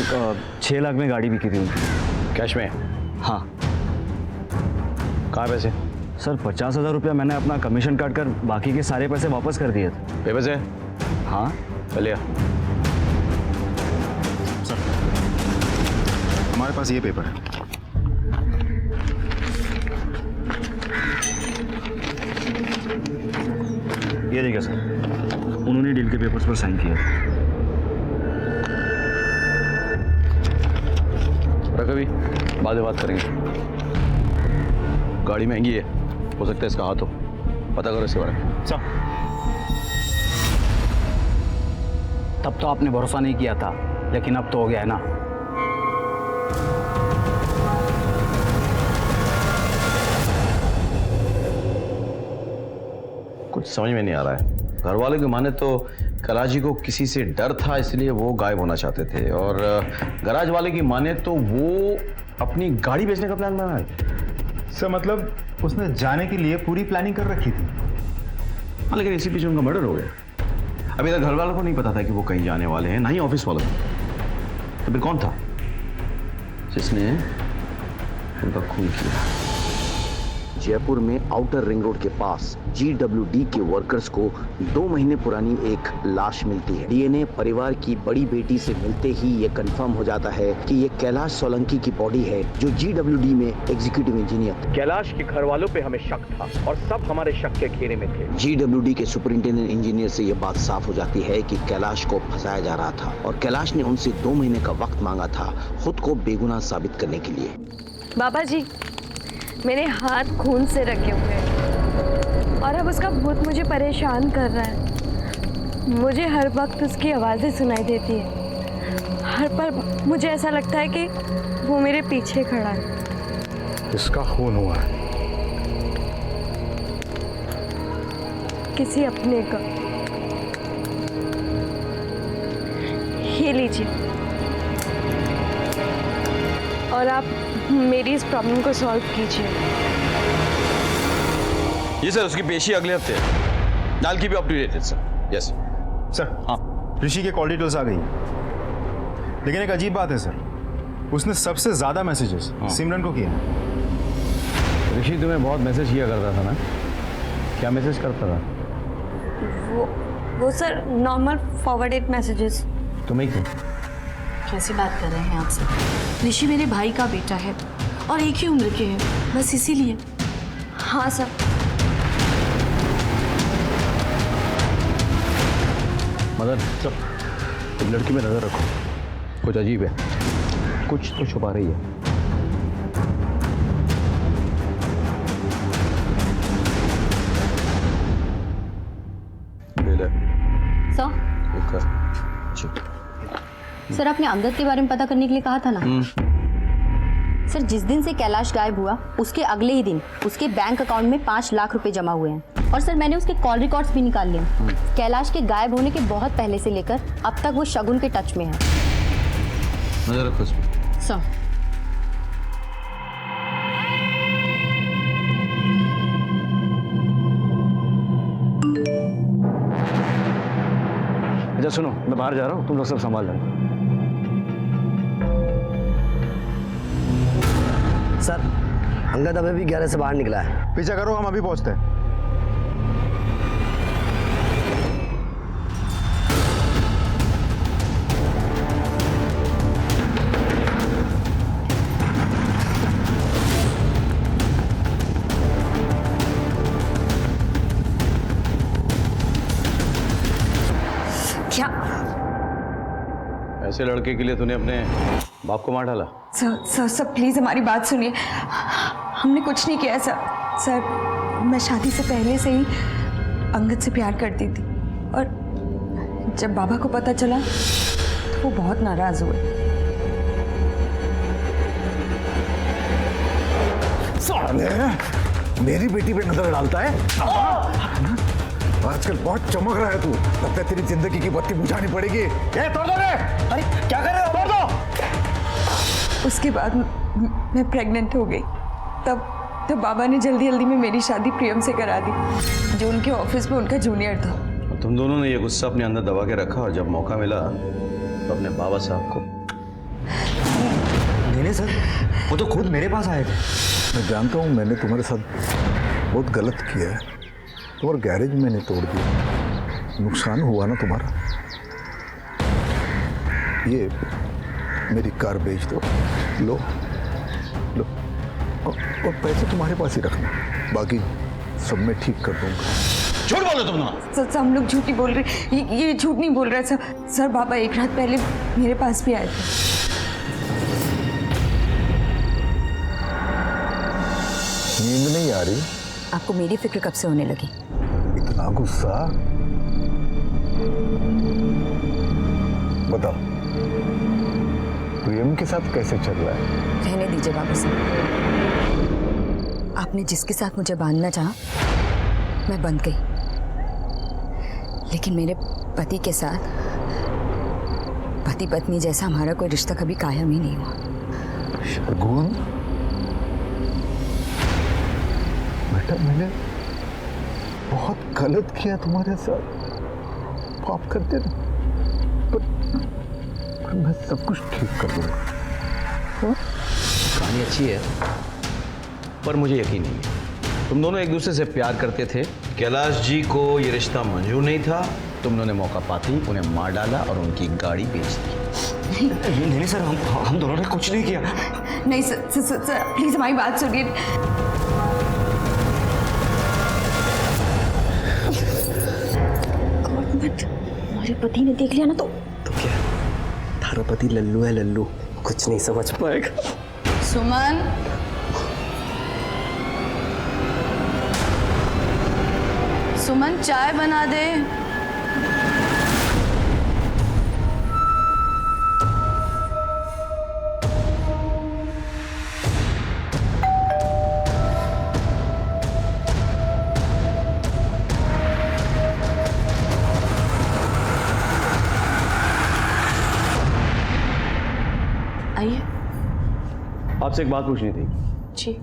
6 लाख में गाड़ी बिकी थी उनकी। कैश में? हाँ। कहाँ पैसे? सर 50,000 रुपया मैंने अपना कमीशन काट कर बाकी के सारे पैसे वापस कर दिए थे। पेपर से? हाँ। चलिए। सर हमारे पास ये पेपर है। ये देखिए सर, उन्होंने डील के पेपर्स पर साइन किया। कभी बाद में बात करेंगे। गाड़ी महंगी है, हो सकता है इसका हाथ हो। पता करो इसके बारे में। सर तब तो आपने भरोसा नहीं किया था, लेकिन अब तो हो गया है ना। कुछ समझ में नहीं आ रहा है। घर वालों की माने तो कैलाश जी को किसी से डर था, इसलिए वो गायब होना चाहते थे, और गराज वाले की माने तो वो अपनी गाड़ी बेचने का प्लान बना है। सर मतलब उसने जाने के लिए पूरी प्लानिंग कर रखी थी। हाँ, लेकिन इसी पीछे उनका मर्डर हो गया। अभी तक घर वालों को नहीं पता था कि वो कहीं जाने वाले हैं, ना ही ऑफिस वालों को। तो फिर कौन था जिसने उनका खून किया? जयपुर में आउटर रिंग रोड के पास GWD के वर्कर्स को 2 महीने पुरानी एक लाश मिलती है। डीएनए परिवार की बड़ी बेटी से मिलते ही ये कंफर्म हो जाता है कि ये कैलाश सोलंकी की बॉडी है, जो GWD में एग्जीक्यूटिव इंजीनियर। कैलाश के घर वालों पे हमें शक था और सब हमारे शक के घेरे में थे। GWD के सुपरिंटेंडेंट इंजीनियर से ये बात साफ हो जाती है कि कैलाश को फंसाया जा रहा था और कैलाश ने उनसे 2 महीने का वक्त मांगा था खुद को बेगुनाह साबित करने के लिए। बाबा जी, मेरे हाथ खून से रखे हुए हैं और अब उसका भूत मुझे परेशान कर रहा है। मुझे हर वक्त उसकी आवाज़ें सुनाई देती है। हर पल मुझे ऐसा लगता है कि वो मेरे पीछे खड़ा है। इसका खून हुआ है किसी अपने का। ये लीजिए और आप मेरी इस प्रॉब्लम को सॉल्व कीजिए। ये सर उसकी पेशी अगले हफ्ते है। I'll keep you up to date, sir. Yes sir. हाँ, ऋषि के कॉल डिटेल्स आ गई, लेकिन एक अजीब बात है सर, उसने सबसे ज्यादा मैसेजेस सिमरन को किया। ऋषि तुम्हें बहुत मैसेज किया करता था ना? क्या मैसेज करता था? वो सर नॉर्मल फॉरवर्डेड मैसेजेस। तुम्हें क्यों? कैसी बात कर रहे हैं आप सब? ऋषि मेरे भाई का बेटा है और एक ही उम्र के हैं, बस इसीलिए। हाँ सर। मदर, सब एक लड़की में नजर रखो, कुछ अजीब है, कुछ तो छुपा रही है। सर, आपने अंगद के बारे में पता करने के लिए कहा था ना? सर, जिस दिन से कैलाश गायब हुआ उसके अगले ही दिन उसके बैंक अकाउंट में 5 लाख रुपए जमा हुए हैं और सर मैंने उसके कॉल रिकॉर्ड्स भी निकाल लिए। कैलाश के गायब होने के बहुत पहले से लेकर अब तक वो शगुन के टच में है। नजर रखो सर। अच्छा सुनो, मैं बाहर जा रहा हूँ, तुम लोग सब संभाल लेना। सर, अंगद अभी भी 11 से बाहर निकला है। पीछा करो, हम अभी पहुंचते हैं। क्या? ऐसे लड़के के लिए तूने अपने बाप को मार डाला? सर प्लीज हमारी बात सुनिए। हमने कुछ नहीं किया सर। मैं शादी से पहले से ही अंगद से प्यार करती थी और जब बाबा को पता चला तो वो बहुत नाराज हुए। साले, मेरी बेटी पे नजर डालता है। आजकल बहुत चमक रहा है तू, लगता है तेरी जिंदगी की बत्ती बुझानी पड़ेगी। ए, तोड़ दो रे! अरे क्या कर रहे हो? तोड़ दो! उसके बाद मैं प्रेग्नेंट हो गई। तब बाबा ने जल्दी में मेरी शादी प्रियम से करा दी, जो उनके ऑफिस में उनका जूनियर था। तुम दोनों ने ये गुस्सा अपने अंदर दबा के रखा और जब मौका मिला तो अपने बाबा साहब को। नहीं सर, वो तो खुद मेरे पास आए थे। मैं जानता हूँ मैंने तुम्हारे साथ बहुत गलत किया है। तुम्हारा गैरेज मैंने तोड़ दिया, नुकसान हुआ ना तुम्हारा। ये मेरी कार बेच दो, लो और पैसे तुम्हारे पास ही रखना, बाकी सब मैं ठीक कर दूंगा। झूठ बोल रहे तुम ना? सर हम लोग झूठ नहीं बोल रहे, ये झूठ नहीं बोल रहे सर। बाबा एक रात पहले मेरे पास भी आए थे। नींद नहीं आ रही? आपको मेरी फिक्र कब से होने लगी? इतना गुस्सा? बताओ, प्रियम के साथ कैसे चल रहा है? रहने दीजिए बाबा साहब। आपने जिसके साथ मुझे बांधना चाहा, मैं बंध गई। लेकिन मेरे पति के साथ पति पत्नी जैसा हमारा कोई रिश्ता कभी कायम ही नहीं हुआ। शगुन, बेटा मैंने बहुत गलत किया तुम्हारे साथ, माफ कर देना, पर मैं सब कुछ ठीक कर दूंगा। कहानी अच्छी है पर मुझे यकीन नहीं है। तुम दोनों एक दूसरे से प्यार करते थे, कैलाश जी को ये रिश्ता मंजूर नहीं था, तुम दोनों ने मौका पाती उन्हें मार डाला और उनकी गाड़ी बेच दी। नहीं सर, हम दोनों ने कुछ नहीं किया। नहीं सर प्लीज हमारी बात सुनिए। हमारे पति ने देख लिया ना तो क्या थारा पति लल्लू है, लल्लू कुछ नहीं समझ पाएगा। सुमन, सुमन चाय बना दे। आइए। आपसे एक बात पूछनी थी। जी।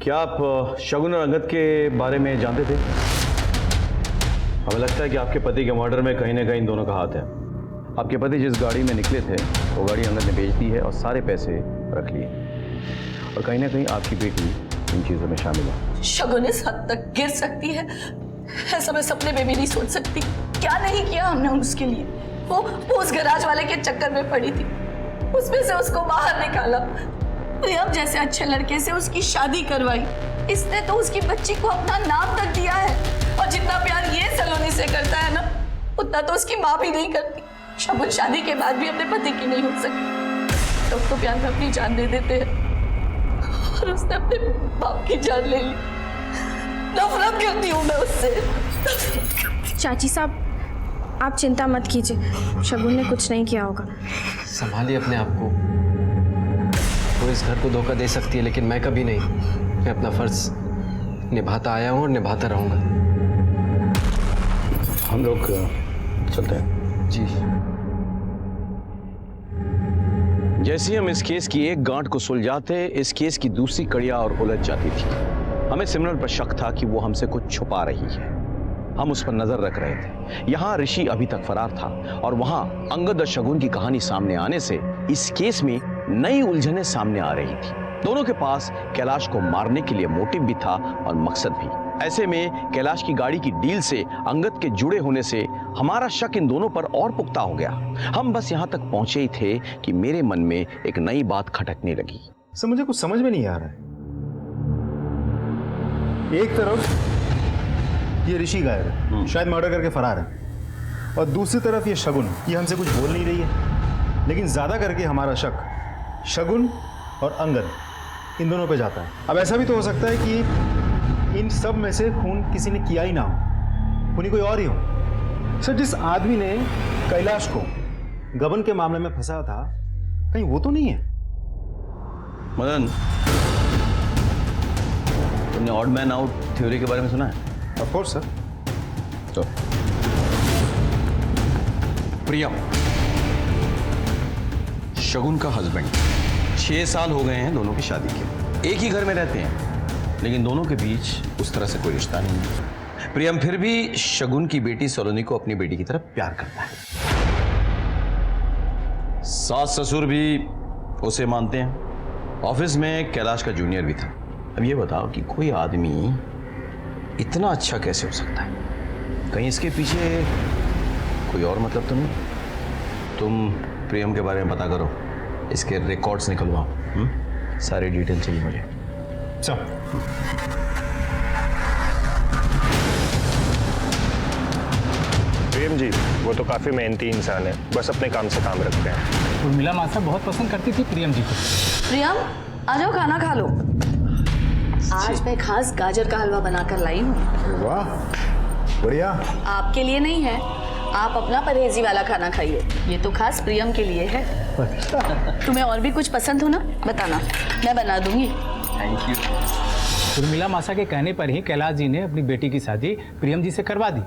क्या आप शगुन और अंगद के बारे में जानते थे? हमें लगता है कि आपके पति के मर्डर में कहीं ना कहीं इन दोनों का हाथ है। आपके पति जिस गाड़ी में निकले थे वो गाड़ी अंगद ने बेच दी है और सारे पैसे रख लिए, और कहीं ना कहीं आपकी बेटी इन चीज़ों में शामिल है। शगुन इस हद तक गिर सकती है ऐसा मैं सपने में भी नहीं सोच सकती। क्या नहीं किया हमने उसके लिए। वो उस गैराज वाले के चक्कर में पड़ी थी, उसमें से उसको बाहर निकाला, प्रियम जैसे अच्छे लड़के से उसकी शादी करवाई। इसने तो उसकी बच्ची को अपना नाम तक दिया है, और जितना प्यार ये सलोनी से करता है ना, उतना तो उसकी माँ भी नहीं करती। शगुन शादी के बाद भी अपने पति की नहीं हो सकती। लोग तो प्यार में अपनी जान दे देते हैं, और उसने अपने बाप की जान ले ली। नफरत करती हूँ मैं उससे। चाची साहब आप चिंता मत कीजिए, शगुन ने कुछ नहीं किया होगा। संभालिए अपने आप को। वो इस घर को धोखा दे सकती है लेकिन मैं कभी नहीं। मैं अपना फर्ज निभाता आया हूँ और निभाता रहूंगा। हम लोग चलते हैं। जी। जैसे हम इस केस की एक गांठ को सुलझाते, इस केस की दूसरी कड़ियां और उलझ जाती थी। हमें सिमरन पर शक था कि वो हमसे कुछ छुपा रही है। हम उस पर नजर रख रहे थे। यहाँ ऋषि अभी तक फरार था, और वहां अंगद और शगुन की कहानी सामने आने से इस केस में नई उलझनें सामने आ रही थी। दोनों के पास कैलाश को मारने के लिए मोटिव भी था और मकसद भी। ऐसे में कैलाश की गाड़ी की डील से अंगद के जुड़े होने से हमारा शक इन दोनों पर और पुख्ता हो गया। हम बस यहाँ तक पहुंचे ही थे कि मेरे मन में एक नई बात खटकने लगी। सर मुझे कुछ समझ में नहीं आ रहा है। एक तरफ ये ऋषि गायब है, शायद मर्डर करके फरार है, और दूसरी तरफ ये शगुन, ये हमसे कुछ बोल नहीं रही है। लेकिन ज्यादा करके हमारा शक शगुन और अंगद इन दोनों पे जाता है। अब ऐसा भी तो हो सकता है कि इन सब में से खून किसी ने किया ही ना हो, खूनी कोई और ही हो। सर जिस आदमी ने कैलाश को गबन के मामले में फंसाया था, कहीं वो तो नहीं है? मदन, तुमने ऑड मैन आउट थ्योरी के बारे में सुना है? Of course sir. तो प्रियम शगुन का हस्बैंड, 6 साल हो गए हैं दोनों की शादी के। एक ही घर में रहते हैं, लेकिन दोनों के बीच उस तरह से कोई रिश्ता नहीं है। प्रियम फिर भी शगुन की बेटी सलोनी को अपनी बेटी की तरफ प्यार करता है। सास ससुर भी उसे मानते हैं। ऑफिस में कैलाश का जूनियर भी था। अब ये बताओ कि कोई आदमी इतना अच्छा कैसे हो सकता है? कहीं इसके पीछे कोई और मतलब तो नहीं? तुम प्रियम के बारे में पता करो, इसके रिकॉर्ड्स निकलवाओ। सारी डिटेल चाहिए मुझे। चल। प्रेम जी वो तो काफी मेहनती इंसान है, बस अपने काम से काम रखते हैं। उर्मिला मासा बहुत पसंद करती थी प्रियम जी को। प्रियम आ जाओ, खाना खा लो। आज मैं खास गाजर का हलवा बनाकर लाई हूँ। वाह बढ़िया। आपके लिए नहीं है, आप अपना परहेजी वाला खाना खाइए। ये तो खास प्रियम के लिए है। तुम्हें और भी कुछ पसंद हो ना, बताना, मैं बना दूंगी। Thank you. उर्मिला मासा के कहने पर ही कैलाश जी ने अपनी बेटी की शादी प्रियम जी से करवा दी।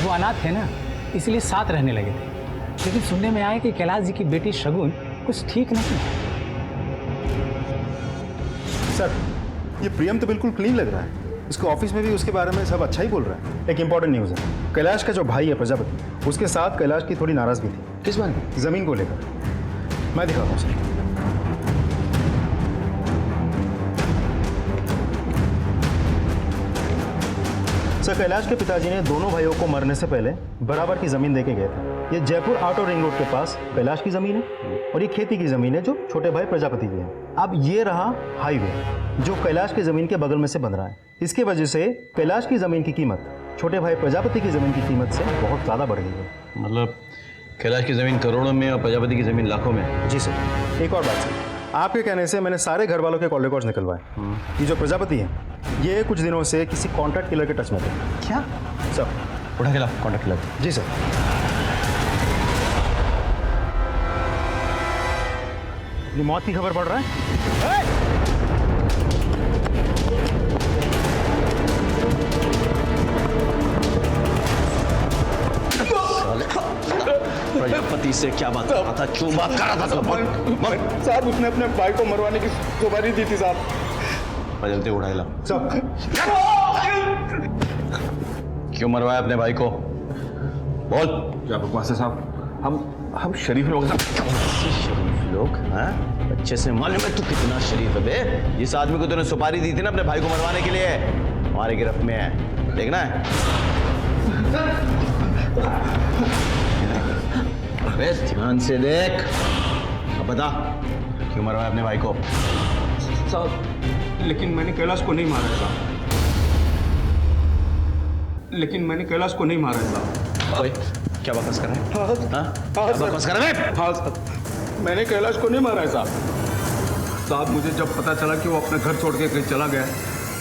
वो अनाथ है ना, इसलिए साथ रहने लगे थे। लेकिन सुनने में आया कि कैलाश जी की बेटी शगुन कुछ ठीक नहीं है। सर, ये प्रियम तो बिल्कुल क्लीन लग रहा है। इसको ऑफिस में भी उसके बारे में सब अच्छा ही बोल रहा है। एक इंपॉर्टेंट न्यूज़ है, कैलाश का जो भाई है प्रजापति, उसके साथ कैलाश की थोड़ी नाराजगी थी। किस बारे में? जमीन को लेकर। मैं दिखाता हूँ सर। सर, कैलाश के पिताजी ने दोनों भाइयों को मरने से पहले बराबर की जमीन देके गए थे। ये जयपुर आउटर रिंग रोड के पास कैलाश की जमीन है और ये खेती की जमीन है जो छोटे भाई प्रजापति की है। अब ये रहा हाईवे जो कैलाश की जमीन के बगल में से बन रहा है। इसकी वजह से कैलाश की जमीन की कीमत छोटे भाई प्रजापति की जमीन की कीमत से बहुत ज़्यादा बढ़ गई है। मतलब कैलाश की ज़मीन करोड़ों में और प्रजापति की ज़मीन लाखों में? जी सर। एक और बात सर, आपके कहने से मैंने सारे घर वालों के कॉल रिकॉर्ड्स निकलवाए। ये जो प्रजापति है ये कुछ दिनों से किसी कॉन्ट्रैक्ट किलर के टच में थे। क्या सर? उठा के लाओ कॉन्ट्रैक्ट किलर। जी सर। ये मौत की खबर पड़ रहा है। प्रजापति से क्या बात कर रहा था? क्यों बात कर रहा था? साहब, उसने अपने भाई को मरवाने की सुपारी दी थी साहब। प्रजापति उठाए ला। साहब क्यों मरवाया अपने भाई को? बोल। क्या बकवास है साहब? हम शरीफ लोग हैं। शरीफ लोग? हैं? अच्छे से मालूम है तू कितना शरीफ है बे। जिस आदमी को तूने सुपारी दी थी ना अपने भाई को मरवाने के लिए, हमारे गिरफ्त में है। देखना है? अबे ध्यान से देख। अब बता क्यों मरवाया अपने भाई को? साहब, लेकिन मैंने कैलाश को नहीं मारा साहब। लेकिन मैंने कैलाश को नहीं मारा साहब। ओए, क्या बकवास कर रहे हैं? क्या बकवास कर रहे हैं? हाँ साहब, मैंने कैलाश को नहीं मारा है साहब। साहब, मुझे जब पता चला कि वो अपना घर छोड़ के कहीं चला गया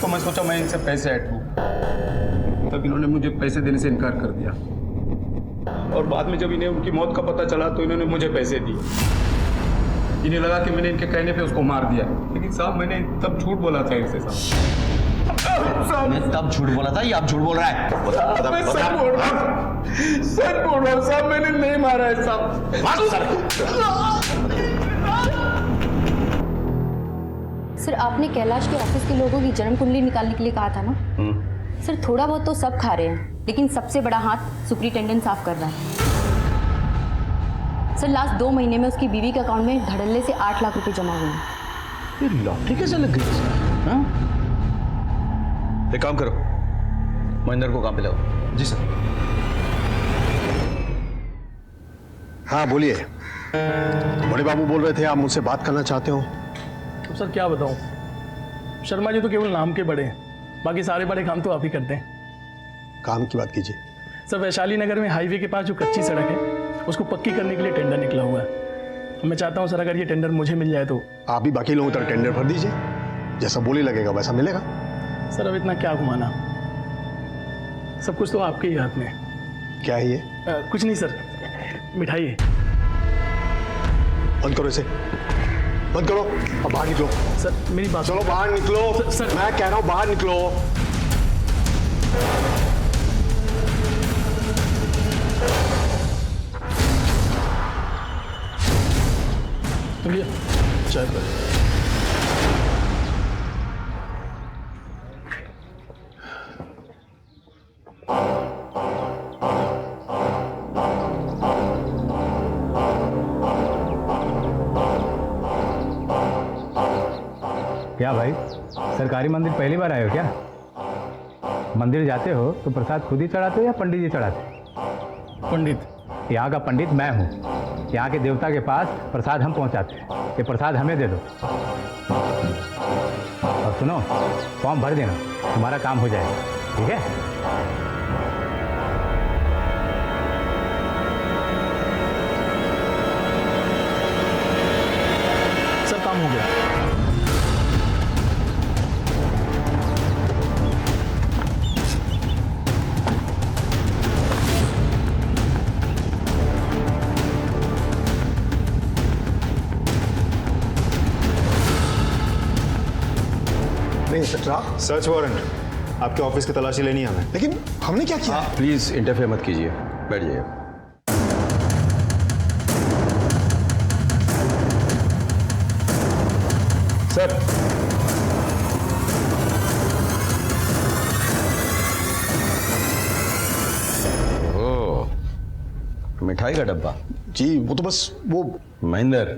तो मैं सोचा मैं इनसे पैसे ऐड लूँ। तब इन्होंने मुझे पैसे देने से इनकार कर दिया और बाद में जब इन्हें उनकी मौत का पता चला तो इन्होंने मुझे पैसे दिए। इन्हें लगा कि मैंने इनके कहने पे उसको मार दिया, लेकिन साहब मैंने तब झूठ बोला था इनसे साहब। मैं तब झूठ बोला था या आप झूठ बोल रहा है? मैं सच बोल रहा हूँ साहब, मैंने नहीं मारा है साहब। सर, आपने कैलाश के ऑफिस के लोगों की जन्म कुंडली निकालने के लिए कहा था ना? सर, थोड़ा बहुत तो सब खा रहे हैं, लेकिन सबसे बड़ा हाथ सुपरिटेंडेंट साफ कर रहा है। सर, लास्ट 2 महीने में उसकी बीवी के अकाउंट में धड़ल्ले से 8 लाख रुपए जमा हुए हैं। ये लॉटरी कैसे लग गई? एक काम करो, महेंद्र को काम पे लाओ। जी सर। हाँ बोलिए। बड़े बाबू बोल रहे थे आप मुझसे बात करना चाहते हो। तो सर क्या बताऊं, शर्मा जी तो केवल नाम के बड़े हैं, बाकी सारे बड़े काम तो आप ही करते हैं। काम की बात कीजिए। सर, वैशाली नगर में हाईवे के पास जो कच्ची सड़क है उसको पक्की करने के लिए टेंडर निकला हुआ है। मैं चाहता हूं सर, अगर ये टेंडर मुझे मिल जाए तो। आप भी बाकी लोगों तरह टेंडर भर दीजिए, जैसा बोली लगेगा वैसा मिलेगा। सर, अब इतना क्या घुमाना, सब कुछ तो आपके ही हाथ में है। क्या है ये? कुछ नहीं सर, मिठाई है। बंद करो इसे, बंद करो और बाहर निकलो। सर मेरी बात, चलो बाहर निकलो। सर मैं कह रहा हूँ बाहर निकलो। तो भैया चाय पर। क्या भाई, सरकारी मंदिर पहली बार आए हो क्या? मंदिर जाते हो तो प्रसाद खुद ही चढ़ाते हो या पंडित जी चढ़ाते? पंडित। यहाँ का पंडित मैं हूँ। यहाँ के देवता के पास प्रसाद हम पहुँचाते हैं। ये प्रसाद हमें दे दो। और सुनो, फॉर्म भर देना, तुम्हारा काम हो जाएगा। ठीक है? सर, काम हो गया। नहीं इंस्पेक्टर, सर्च वारंट आपके ऑफिस की तलाशी लेनी है हमें। लेकिन हमने क्या किया? प्लीज इंटरफेयर मत कीजिए, बैठ जाइए। सर। ओह, मिठाई का डब्बा? जी वो तो बस वो महेंद्र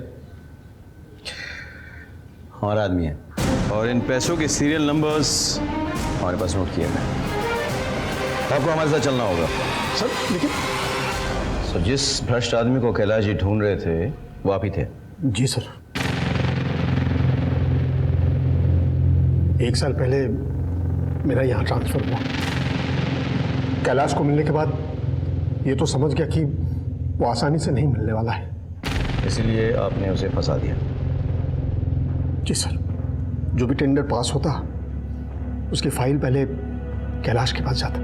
हमारा आदमी है और इन पैसों के सीरियल नंबर्स हमारे पास नोट किए गए। आपको हमारे साथ चलना होगा। सर लेकिन तो जिस भ्रष्ट आदमी को कैलाश जी ढूंढ रहे थे वो आप ही थे? जी सर। 1 साल पहले मेरा यहाँ ट्रांसफर हुआ। कैलाश को मिलने के बाद ये तो समझ गया कि वो आसानी से नहीं मिलने वाला है, इसलिए आपने उसे फंसा दिया। जी सर। जो भी टेंडर पास होता उसकी फाइल पहले कैलाश के पास जाता,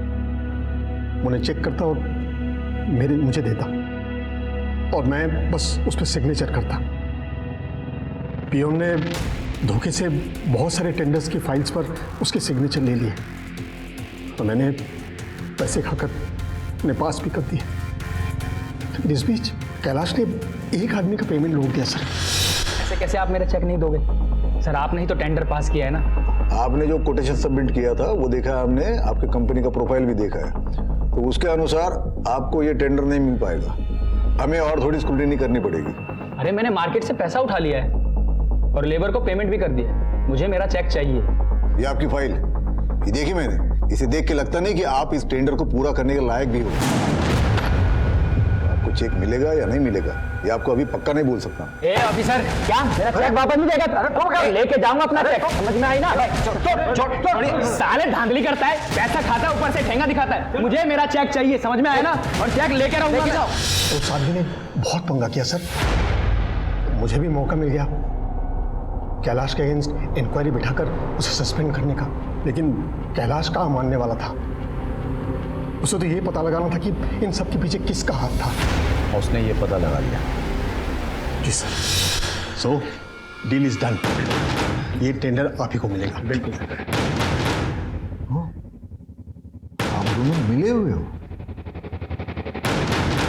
उन्हें चेक करता और मुझे देता और मैं बस उस पर सिग्नेचर करता। पियोन ने धोखे से बहुत सारे टेंडर्स की फाइल्स पर उसके सिग्नेचर ले लिए तो मैंने पैसे खाकर अपने पास भी कर दिए। लेकिन इस बीच कैलाश ने एक आदमी का पेमेंट रोक दिया सर। ऐसे कैसे आप मेरा चेक नहीं दोगे सर? आपने ही तो टेंडर पास किया है ना। आपने जो कोटेशन सबमिट किया था वो देखा है हमने, आपके कंपनी का प्रोफाइल भी देखा है, तो उसके अनुसार आपको ये टेंडर नहीं मिल पाएगा। हमें और थोड़ी स्क्रूटिनी करनी पड़ेगी। अरे मैंने मार्केट से पैसा उठा लिया है और लेबर को पेमेंट भी कर दिया। मुझे मेरा चेक चाहिए। ये आपकी फाइल, ये देखी मैंने। इसे देख के लगता नहीं कि आप इस टेंडर को पूरा करने के लायक भी हो। आपको चेक मिलेगा या नहीं मिलेगा ये आपको अभी पक्का नहीं बोल सकता। ए ऑफिसर, क्या मेरा चेक वापस नहीं देगा? लेके जाऊंगा अपना चेक, समझ में आई ना? साले धांधली करता है, पैसा खाता है, ऊपर से ठेंगा दिखाता है। मुझे मेरा चेक चाहिए, समझ में आया ना? और चेक लेके रहूंगा। उस आदमी ने बहुत पंगा किया सर। मुझे भी मौका मिल गया कैलाश के अगेंस्ट इंक्वायरी बिठाकर उसे सस्पेंड करने का, लेकिन कैलाश कहाँ मानने वाला था। उसे तो ये पता लगाना था कि इन सब के पीछे किसका हाथ था। उसने ये पता लगा लिया। जी sir. So deal is done. ये टेंडर आप ही को मिलेगा। बिल्कुल। आप दोनों मिले हुए हो?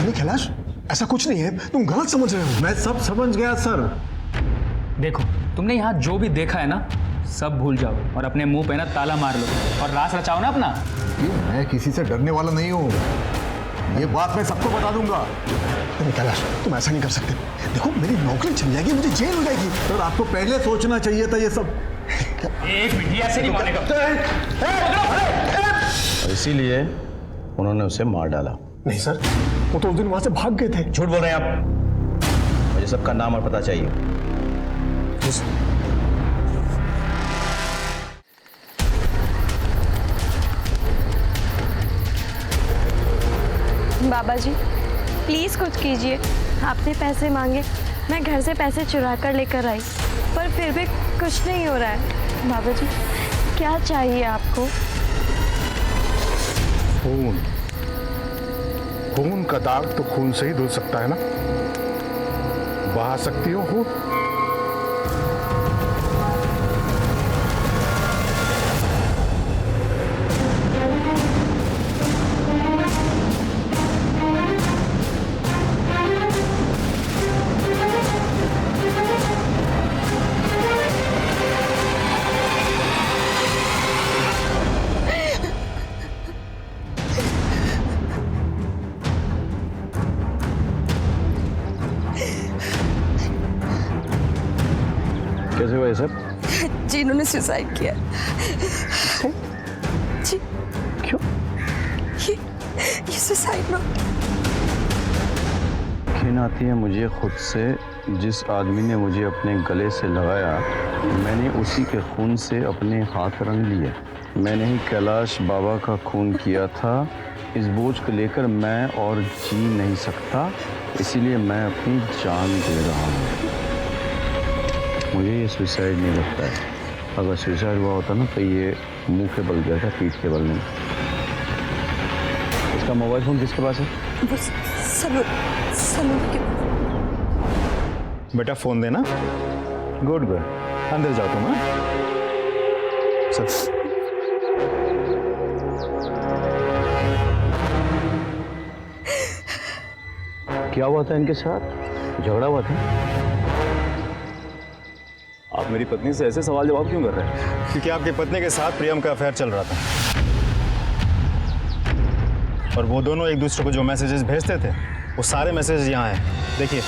नहीं कैलाश, ऐसा कुछ नहीं है, तुम गलत समझ रहे हो। मैं सब समझ गया सर। देखो, तुमने यहाँ जो भी देखा है ना सब भूल जाओ और अपने मुंह पे ना ताला मार लो और रास रचाओ ना अपना। मैं किसी से डरने वाला नहीं हूँ, ये बात मैं सबको बता दूंगा। नहीं कैलाश, तुम ऐसा नहीं कर सकते। देखो मेरी नौकरी चली जाएगी, मुझे जेल हो जाएगी। सर आपको पहले सोचना चाहिए था ये सब। एक मिनट, ऐसे नहीं मानेगा। और इसीलिए उन्होंने उसे मार डाला। नहीं सर, वो तो उस दिन वहां से भाग गए थे। झूठ बोल रहे हैं आप। मुझे सबका नाम और पता चाहिए। बाबा जी प्लीज़ कुछ कीजिए। आपने पैसे मांगे, मैं घर से पैसे चुरा कर लेकर आई, पर फिर भी कुछ नहीं हो रहा है। बाबा जी क्या चाहिए आपको? खून। खून का दाग तो खून से ही धुल सकता है ना? बहा सकती हो खून? कैसे हुआ ये सब? जी इन्होंने सुसाइड किया। जी क्यों? ये सुसाइड नोट। घिन आती है मुझे खुद से। जिस आदमी ने मुझे अपने गले से लगाया, मैंने उसी के खून से अपने हाथ रंग लिए। मैंने ही कैलाश बाबा का खून किया था। इस बोझ को लेकर मैं और जी नहीं सकता, इसीलिए मैं अपनी जान दे रहा हूँ। मुझे ये सुसाइड नहीं लगता है। अगर सुसाइड हुआ होता ना तो ये मुंह के बल गया था, पीठ के बल नहीं। इसका मोबाइल फोन किसके पास है? वो सलून के। बेटा फोन देना। गुड गुड, अंदर जाओ तुम। सर क्या हुआ था इनके साथ? झगड़ा हुआ था? मेरी पत्नी से ऐसे सवाल जवाब क्यों कर रहे हैं? क्योंकि आपकी पत्नी के साथ प्रियम का अफेयर चल रहा था और वो दोनों एक दूसरे को जो मैसेजेस भेजते थे वो सारे मैसेजेस यहाँ हैं, देखिए।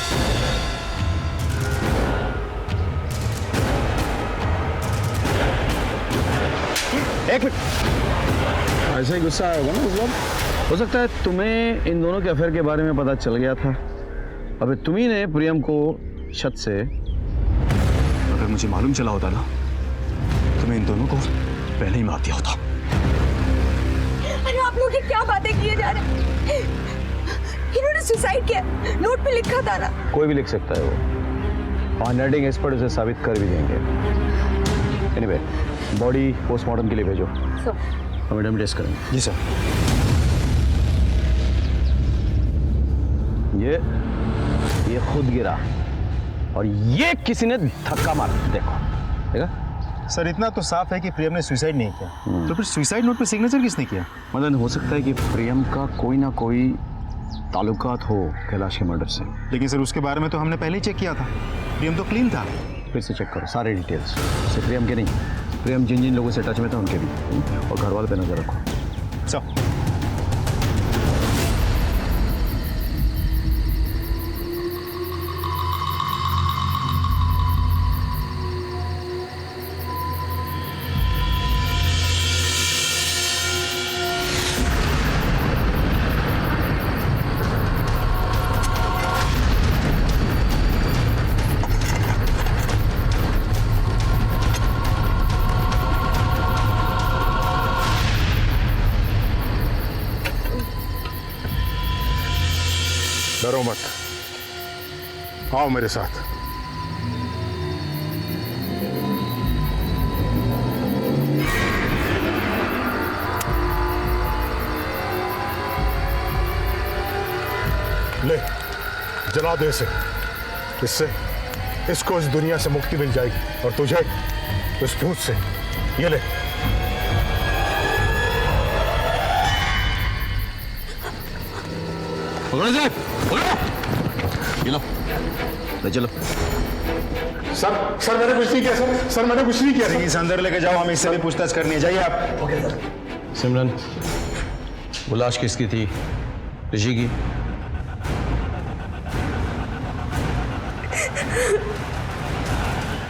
एक मिनट, ऐसा ही गुस्सा आया होगा ना उस वक्त। हो सकता है तुम्हें इन दोनों के अफेयर के बारे में पता चल गया था। अबे तुम्ही ने प्रियम को छत से, अगर मुझे मालूम चला होता ना तो मैं इन दोनों को पहले ही मार दिया होता। अरे आप लोग ये क्या बातें किए जा रहे हैं? इन्होंने सुसाइड किया, नोट पे लिखा था ना। कोई भी लिख सकता है वो, हैंडराइटिंग एक्सपर्ट उसे साबित कर भी देंगे। एनीवे, बॉडी पोस्टमार्टम के लिए भेजो। मैडम टेस्ट करेंगे। जी सर। ये खुद गिरा और ये किसी ने धक्का मार, देखो देखा। सर इतना तो साफ है कि प्रियम ने सुसाइड नहीं किया, तो फिर सुसाइड नोट पे सिग्नेचर किसने किया? मतलब हो सकता है कि प्रियम का कोई ना कोई ताल्लुकात हो कैलाश के मर्डर से। लेकिन सर उसके बारे में तो हमने पहले ही चेक किया था, प्रियम तो क्लीन था। फिर से चेक करो सारे डिटेल्स, सिर्फ प्रियम के नहीं, प्रियम जिन जिन लोगों से टच में था उनके भी, और घर वाले पे नजर रखो। सब डरो मत, आओ मेरे साथ। ले, जला दे इसे। इससे इसको इस दुनिया से मुक्ति मिल जाएगी और तुझे इस भूत से। ये ले। ये लो, ले चलो। सर मैंने कुछ नहीं किया सर मैंने कुछ नहीं किया। इसे अंदर लेके जाओ, हमें इससे भी पूछताछ करनी है। जाइए आप। Okay sir. सिमरन, वो लाश किसकी थी? ऋषि की?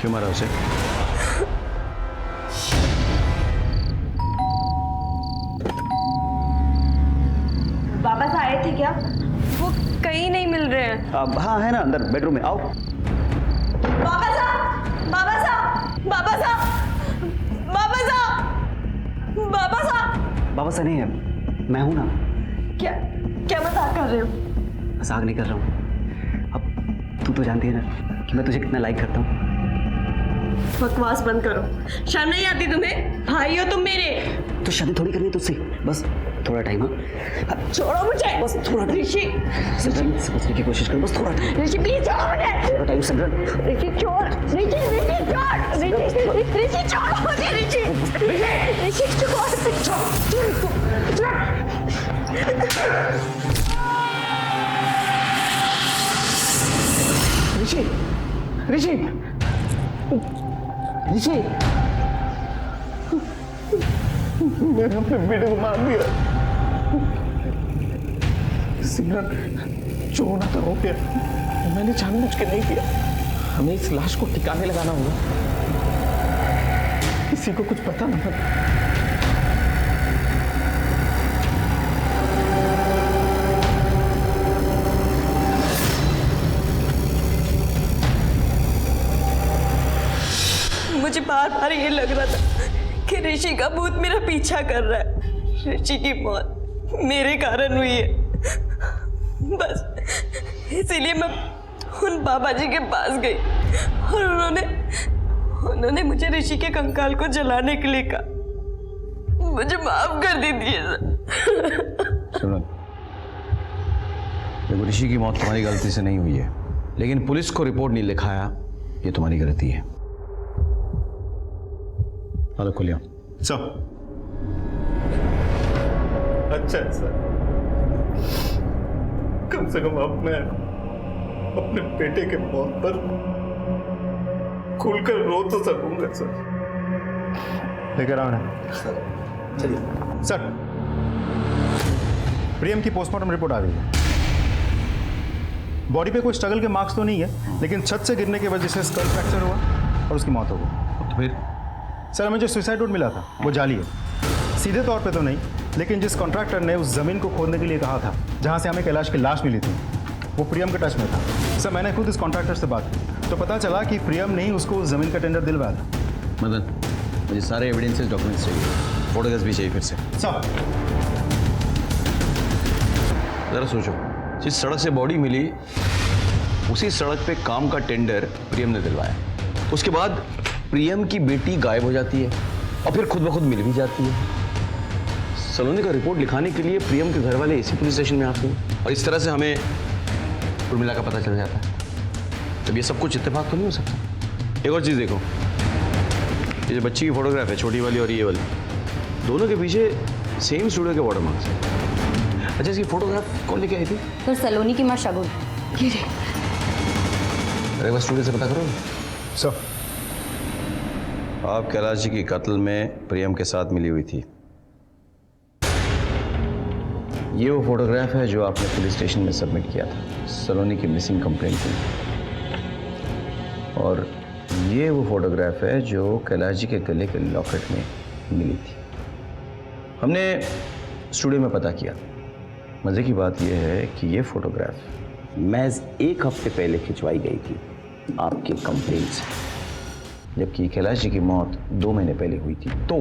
क्यों मारा उसे? बाबा साहब आए थे क्या? वो कहीं नहीं मिल रहे हैं। हाँ है ना, अंदर बेडरूम में। आओ। बाबा साहब, बाबा साहब, बाबा साहब, बाबा साहब, बाबा साहब। बाबा साहब नहीं है, मैं हूं ना। क्या क्या मजाक कर रहे हो? मजाक नहीं कर रहा हूँ। अब तू तो जानती है ना कि मैं तुझे कितना लाइक करता हूँ। बकवास बंद करो, शर्म नहीं आती तुम्हें? भाई हो तुम मेरे। तो शादी थोड़ी करनी है तुझसे, बस थोड़ा टाइम। हाँ छोड़ो मुझे, बस थोड़ा टाइम। ऋषि समझने की कोशिश कर, बस थोड़ा टाइम। ऋषि प्लीज छोड़ो मुझे। थोड़ा टाइम सिमरन। ऋषि छोड़, ऋषि छोड़ो मुझे। ऋषि ऋषि मैंने अपने बेटे को मार दिया। सिमरन, जो होना था हो गया। मैंने जानबूझ के नहीं किया। हमें इस लाश को ठिकाने लगाना होगा, किसी को कुछ पता ना लगे। मुझे बार बार ये लग रहा था कि ऋषि का भूत मेरा पीछा कर रहा है। ऋषि की मौत मेरे कारण हुई है, बस इसीलिए मैं उन बाबा जी के पास गई और उन्होंने मुझे ऋषि के कंकाल को जलाने के लिए कहा। मुझे माफ कर दीजिए सुनो, देखो ऋषि की मौत तुम्हारी गलती से नहीं हुई है, लेकिन पुलिस को रिपोर्ट नहीं लिखाया, ये तुम्हारी गलती है। हेलो खुलिया। सर अच्छा सर, कम से कम अब मैं अपने बेटे के मौत पर खुलकर रो तो सकूंगा सर। लेकर आओ ना सर। चलिए सर, प्रियम की पोस्टमार्टम रिपोर्ट आ गई है। बॉडी पे कोई स्ट्रगल के मार्क्स तो नहीं है, लेकिन छत से गिरने की वजह से स्कल फ्रैक्चर हुआ और उसकी मौत हो गई। तो फिर सर, हमें जो सुसाइड नोट मिला था वो जाली है। सीधे तौर पे तो नहीं, लेकिन जिस कॉन्ट्रैक्टर ने उस जमीन को खोदने के लिए कहा था जहां से हमें कैलाश की लाश मिली थी, वो प्रियम के टच में था। सर, मैंने खुद इस कॉन्ट्रैक्टर से बात की तो पता चला कि प्रियम ने ही उसको उस जमीन का टेंडर दिलवाया था। मदन, मुझे सारे एविडेंसेस डॉक्यूमेंट्स चाहिए, फोटोग्राफ्स भी चाहिए फिर से। सर, जरा सोचो, जिस सड़क से बॉडी मिली उसी सड़क पे काम का टेंडर प्रियम ने दिलवाया। उसके बाद प्रियम की बेटी गायब हो जाती है और फिर खुद ब खुद मिल भी जाती है। सलोनी का रिपोर्ट लिखाने के लिए प्रियम के घर वाले इसी पुलिस स्टेशन में आते हैं और इस तरह से हमें उर्मिला का पता चल जाता है। तब ये सब कुछ इत्तेफाक तो नहीं हो सकता। एक और चीज़ देखो, ये जो बच्ची की फोटोग्राफ है, छोटी वाली और ये वाली, दोनों के पीछे सेम स्टूडियो के वाटरमार्क्स हैं। अच्छा, इसकी फोटोग्राफ कौन लेके आई थी? सर, सलोनी की माँ शगुन। अरे बस स्टूडियो से पता करो। सर, आप कैलाश जी की कत्ल में प्रियम के साथ मिली हुई थी। ये वो फोटोग्राफ है जो आपने पुलिस स्टेशन में सबमिट किया था सलोनी की मिसिंग कंप्लेंट के लिए, और ये वो फोटोग्राफ है जो कैलाश जी के गले के लॉकेट में मिली थी। हमने स्टूडियो में पता किया। मज़े की बात यह है कि ये फोटोग्राफ महज 1 हफ्ते पहले खिंचवाई गई थी आपके कंप्लेंट से, जबकि कैलाश जी की मौत 2 महीने पहले हुई थी। तो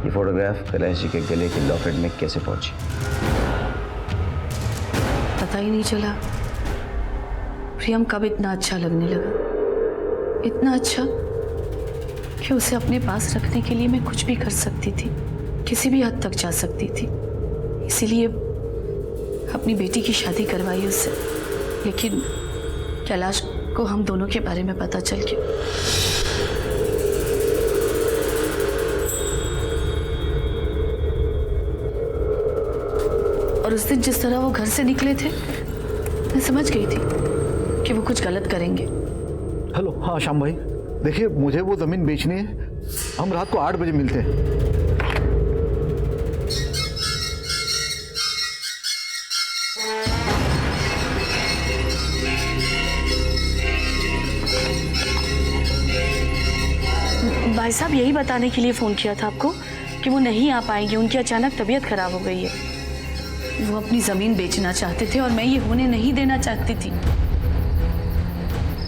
ये फोटोग्राफ कैलाश जी के गले के लॉकेट में कैसे पहुंची? पता ही नहीं चला प्रियम कब इतना अच्छा लगने लगा, इतना अच्छा कि उसे अपने पास रखने के लिए मैं कुछ भी कर सकती थी, किसी भी हद तक जा सकती थी। इसीलिए अपनी बेटी की शादी करवाई उससे। लेकिन कैलाश को हम दोनों के बारे में पता चल गया। और उस दिन जिस तरह वो घर से निकले थे, मैं समझ गई थी कि वो कुछ गलत करेंगे। हेलो, हाँ श्याम भाई, देखिए मुझे वो जमीन बेचनी है। हम रात को 8 बजे मिलते हैं। भाई साहब, यही बताने के लिए फ़ोन किया था आपको कि वो नहीं आ पाएंगे, उनकी अचानक तबीयत खराब हो गई है। वो अपनी ज़मीन बेचना चाहते थे और मैं ये होने नहीं देना चाहती थी।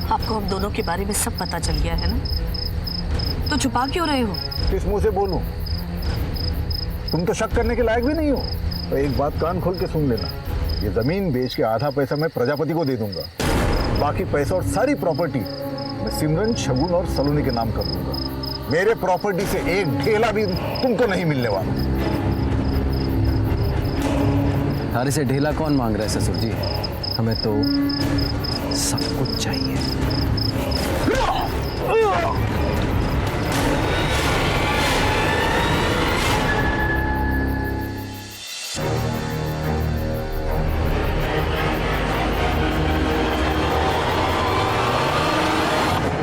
आपको हम दोनों के बारे में सब पता चल गया है ना, तो छुपा क्यों रहे हो? किस मुंह से बोलूं? तुम तो शक करने के लायक भी नहीं हो। तो एक बात कान खोल के सुन लेना, ये जमीन बेच के आधा पैसा मैं प्रजापति को दे दूंगा, बाकी पैसा और सारी प्रॉपर्टी मैं सिमरन, शगुन और सलोनी के नाम कर दूंगा। मेरे प्रॉपर्टी से एक ढेला भी तुमको नहीं मिलने वाला। थारे से ढेला कौन मांग रहा है ससुर जी? हमें तो सब कुछ चाहिए।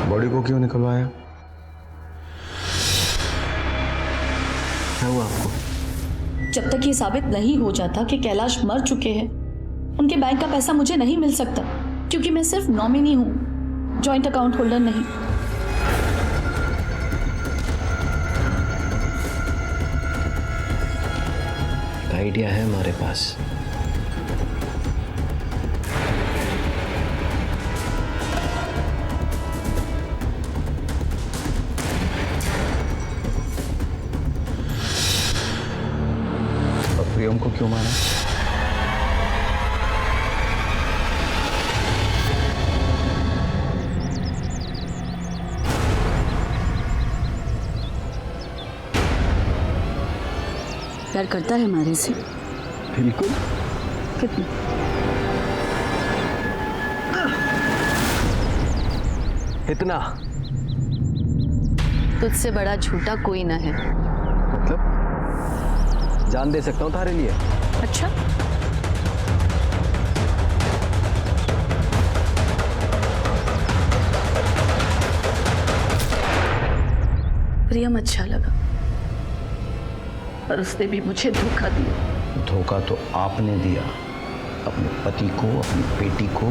बॉडी को क्यों निकलवाया? क्या हुआ आपको? जब तक ये साबित नहीं हो जाता कि कैलाश मर चुके हैं, उनके बैंक का पैसा मुझे नहीं मिल सकता, क्योंकि मैं सिर्फ नॉमिनी हूं, जॉइंट अकाउंट होल्डर नहीं। एक आइडिया है हमारे पास। प्रियम को क्यों मारा? प्यार करता है हमारे से? बिल्कुल। कितना? इतना। तुझसे बड़ा झूठा कोई ना है। मतलब जान दे सकता हूँ तारे लिए। अच्छा, प्रियम अच्छा लगा, पर उसने भी मुझे धोखा दिया। धोखा तो आपने दिया, अपने पति को, अपनी बेटी को,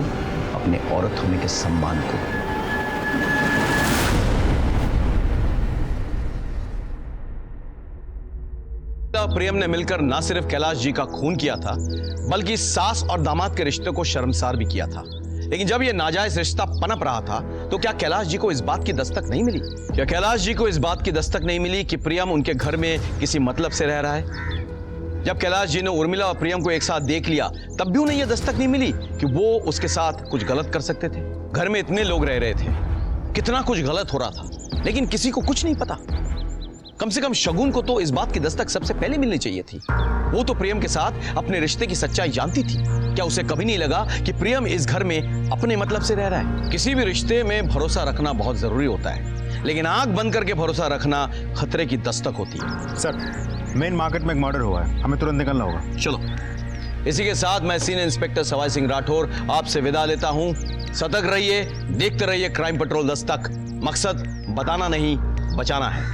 अपने औरत होने के सम्मान को। प्रियम ने मिलकर ना सिर्फ कैलाश जी का खून किया था, बल्कि सास और दामाद के रिश्ते को शर्मसार भी किया था। लेकिन जब यह नाजायज रिश्ता पनप रहा था, तो क्या कैलाश जी को इस बात की दस्तक नहीं मिली? क्या कैलाश जी को इस बात की दस्तक नहीं मिली कि प्रियम उनके घर में किसी मतलब से रह रहा है? जब कैलाश जी ने उर्मिला और प्रियम को एक साथ देख लिया, तब भी उन्हें यह दस्तक नहीं मिली कि वो उसके साथ कुछ गलत कर सकते थे। घर में इतने लोग रह रहे थे, कितना कुछ गलत हो रहा था, लेकिन किसी को कुछ नहीं पता। कम से कम शगुन को तो इस बात की दस्तक सबसे पहले मिलनी चाहिए थी। वो तो प्रियम के साथ अपने रिश्ते की सच्चाई जानती थी। क्या उसे कभी नहीं लगा कि प्रियम इस घर में अपने मतलब से रह रहा है? किसी भी रिश्ते में भरोसा रखना बहुत जरूरी होता है, लेकिन आंख बंद करके भरोसा रखना खतरे की दस्तक होती है। सर, मेन मार्केट में एक मर्डर हुआ है, हमें तुरंत निकलना होगा। चलो। इसी के साथ मैं सीनियर इंस्पेक्टर सवाई सिंह राठौर आपसे विदा लेता हूं। सतर्क रहिए, देखते रहिए क्राइम पेट्रोल दस्तक। मकसद बताना नहीं, बचाना है।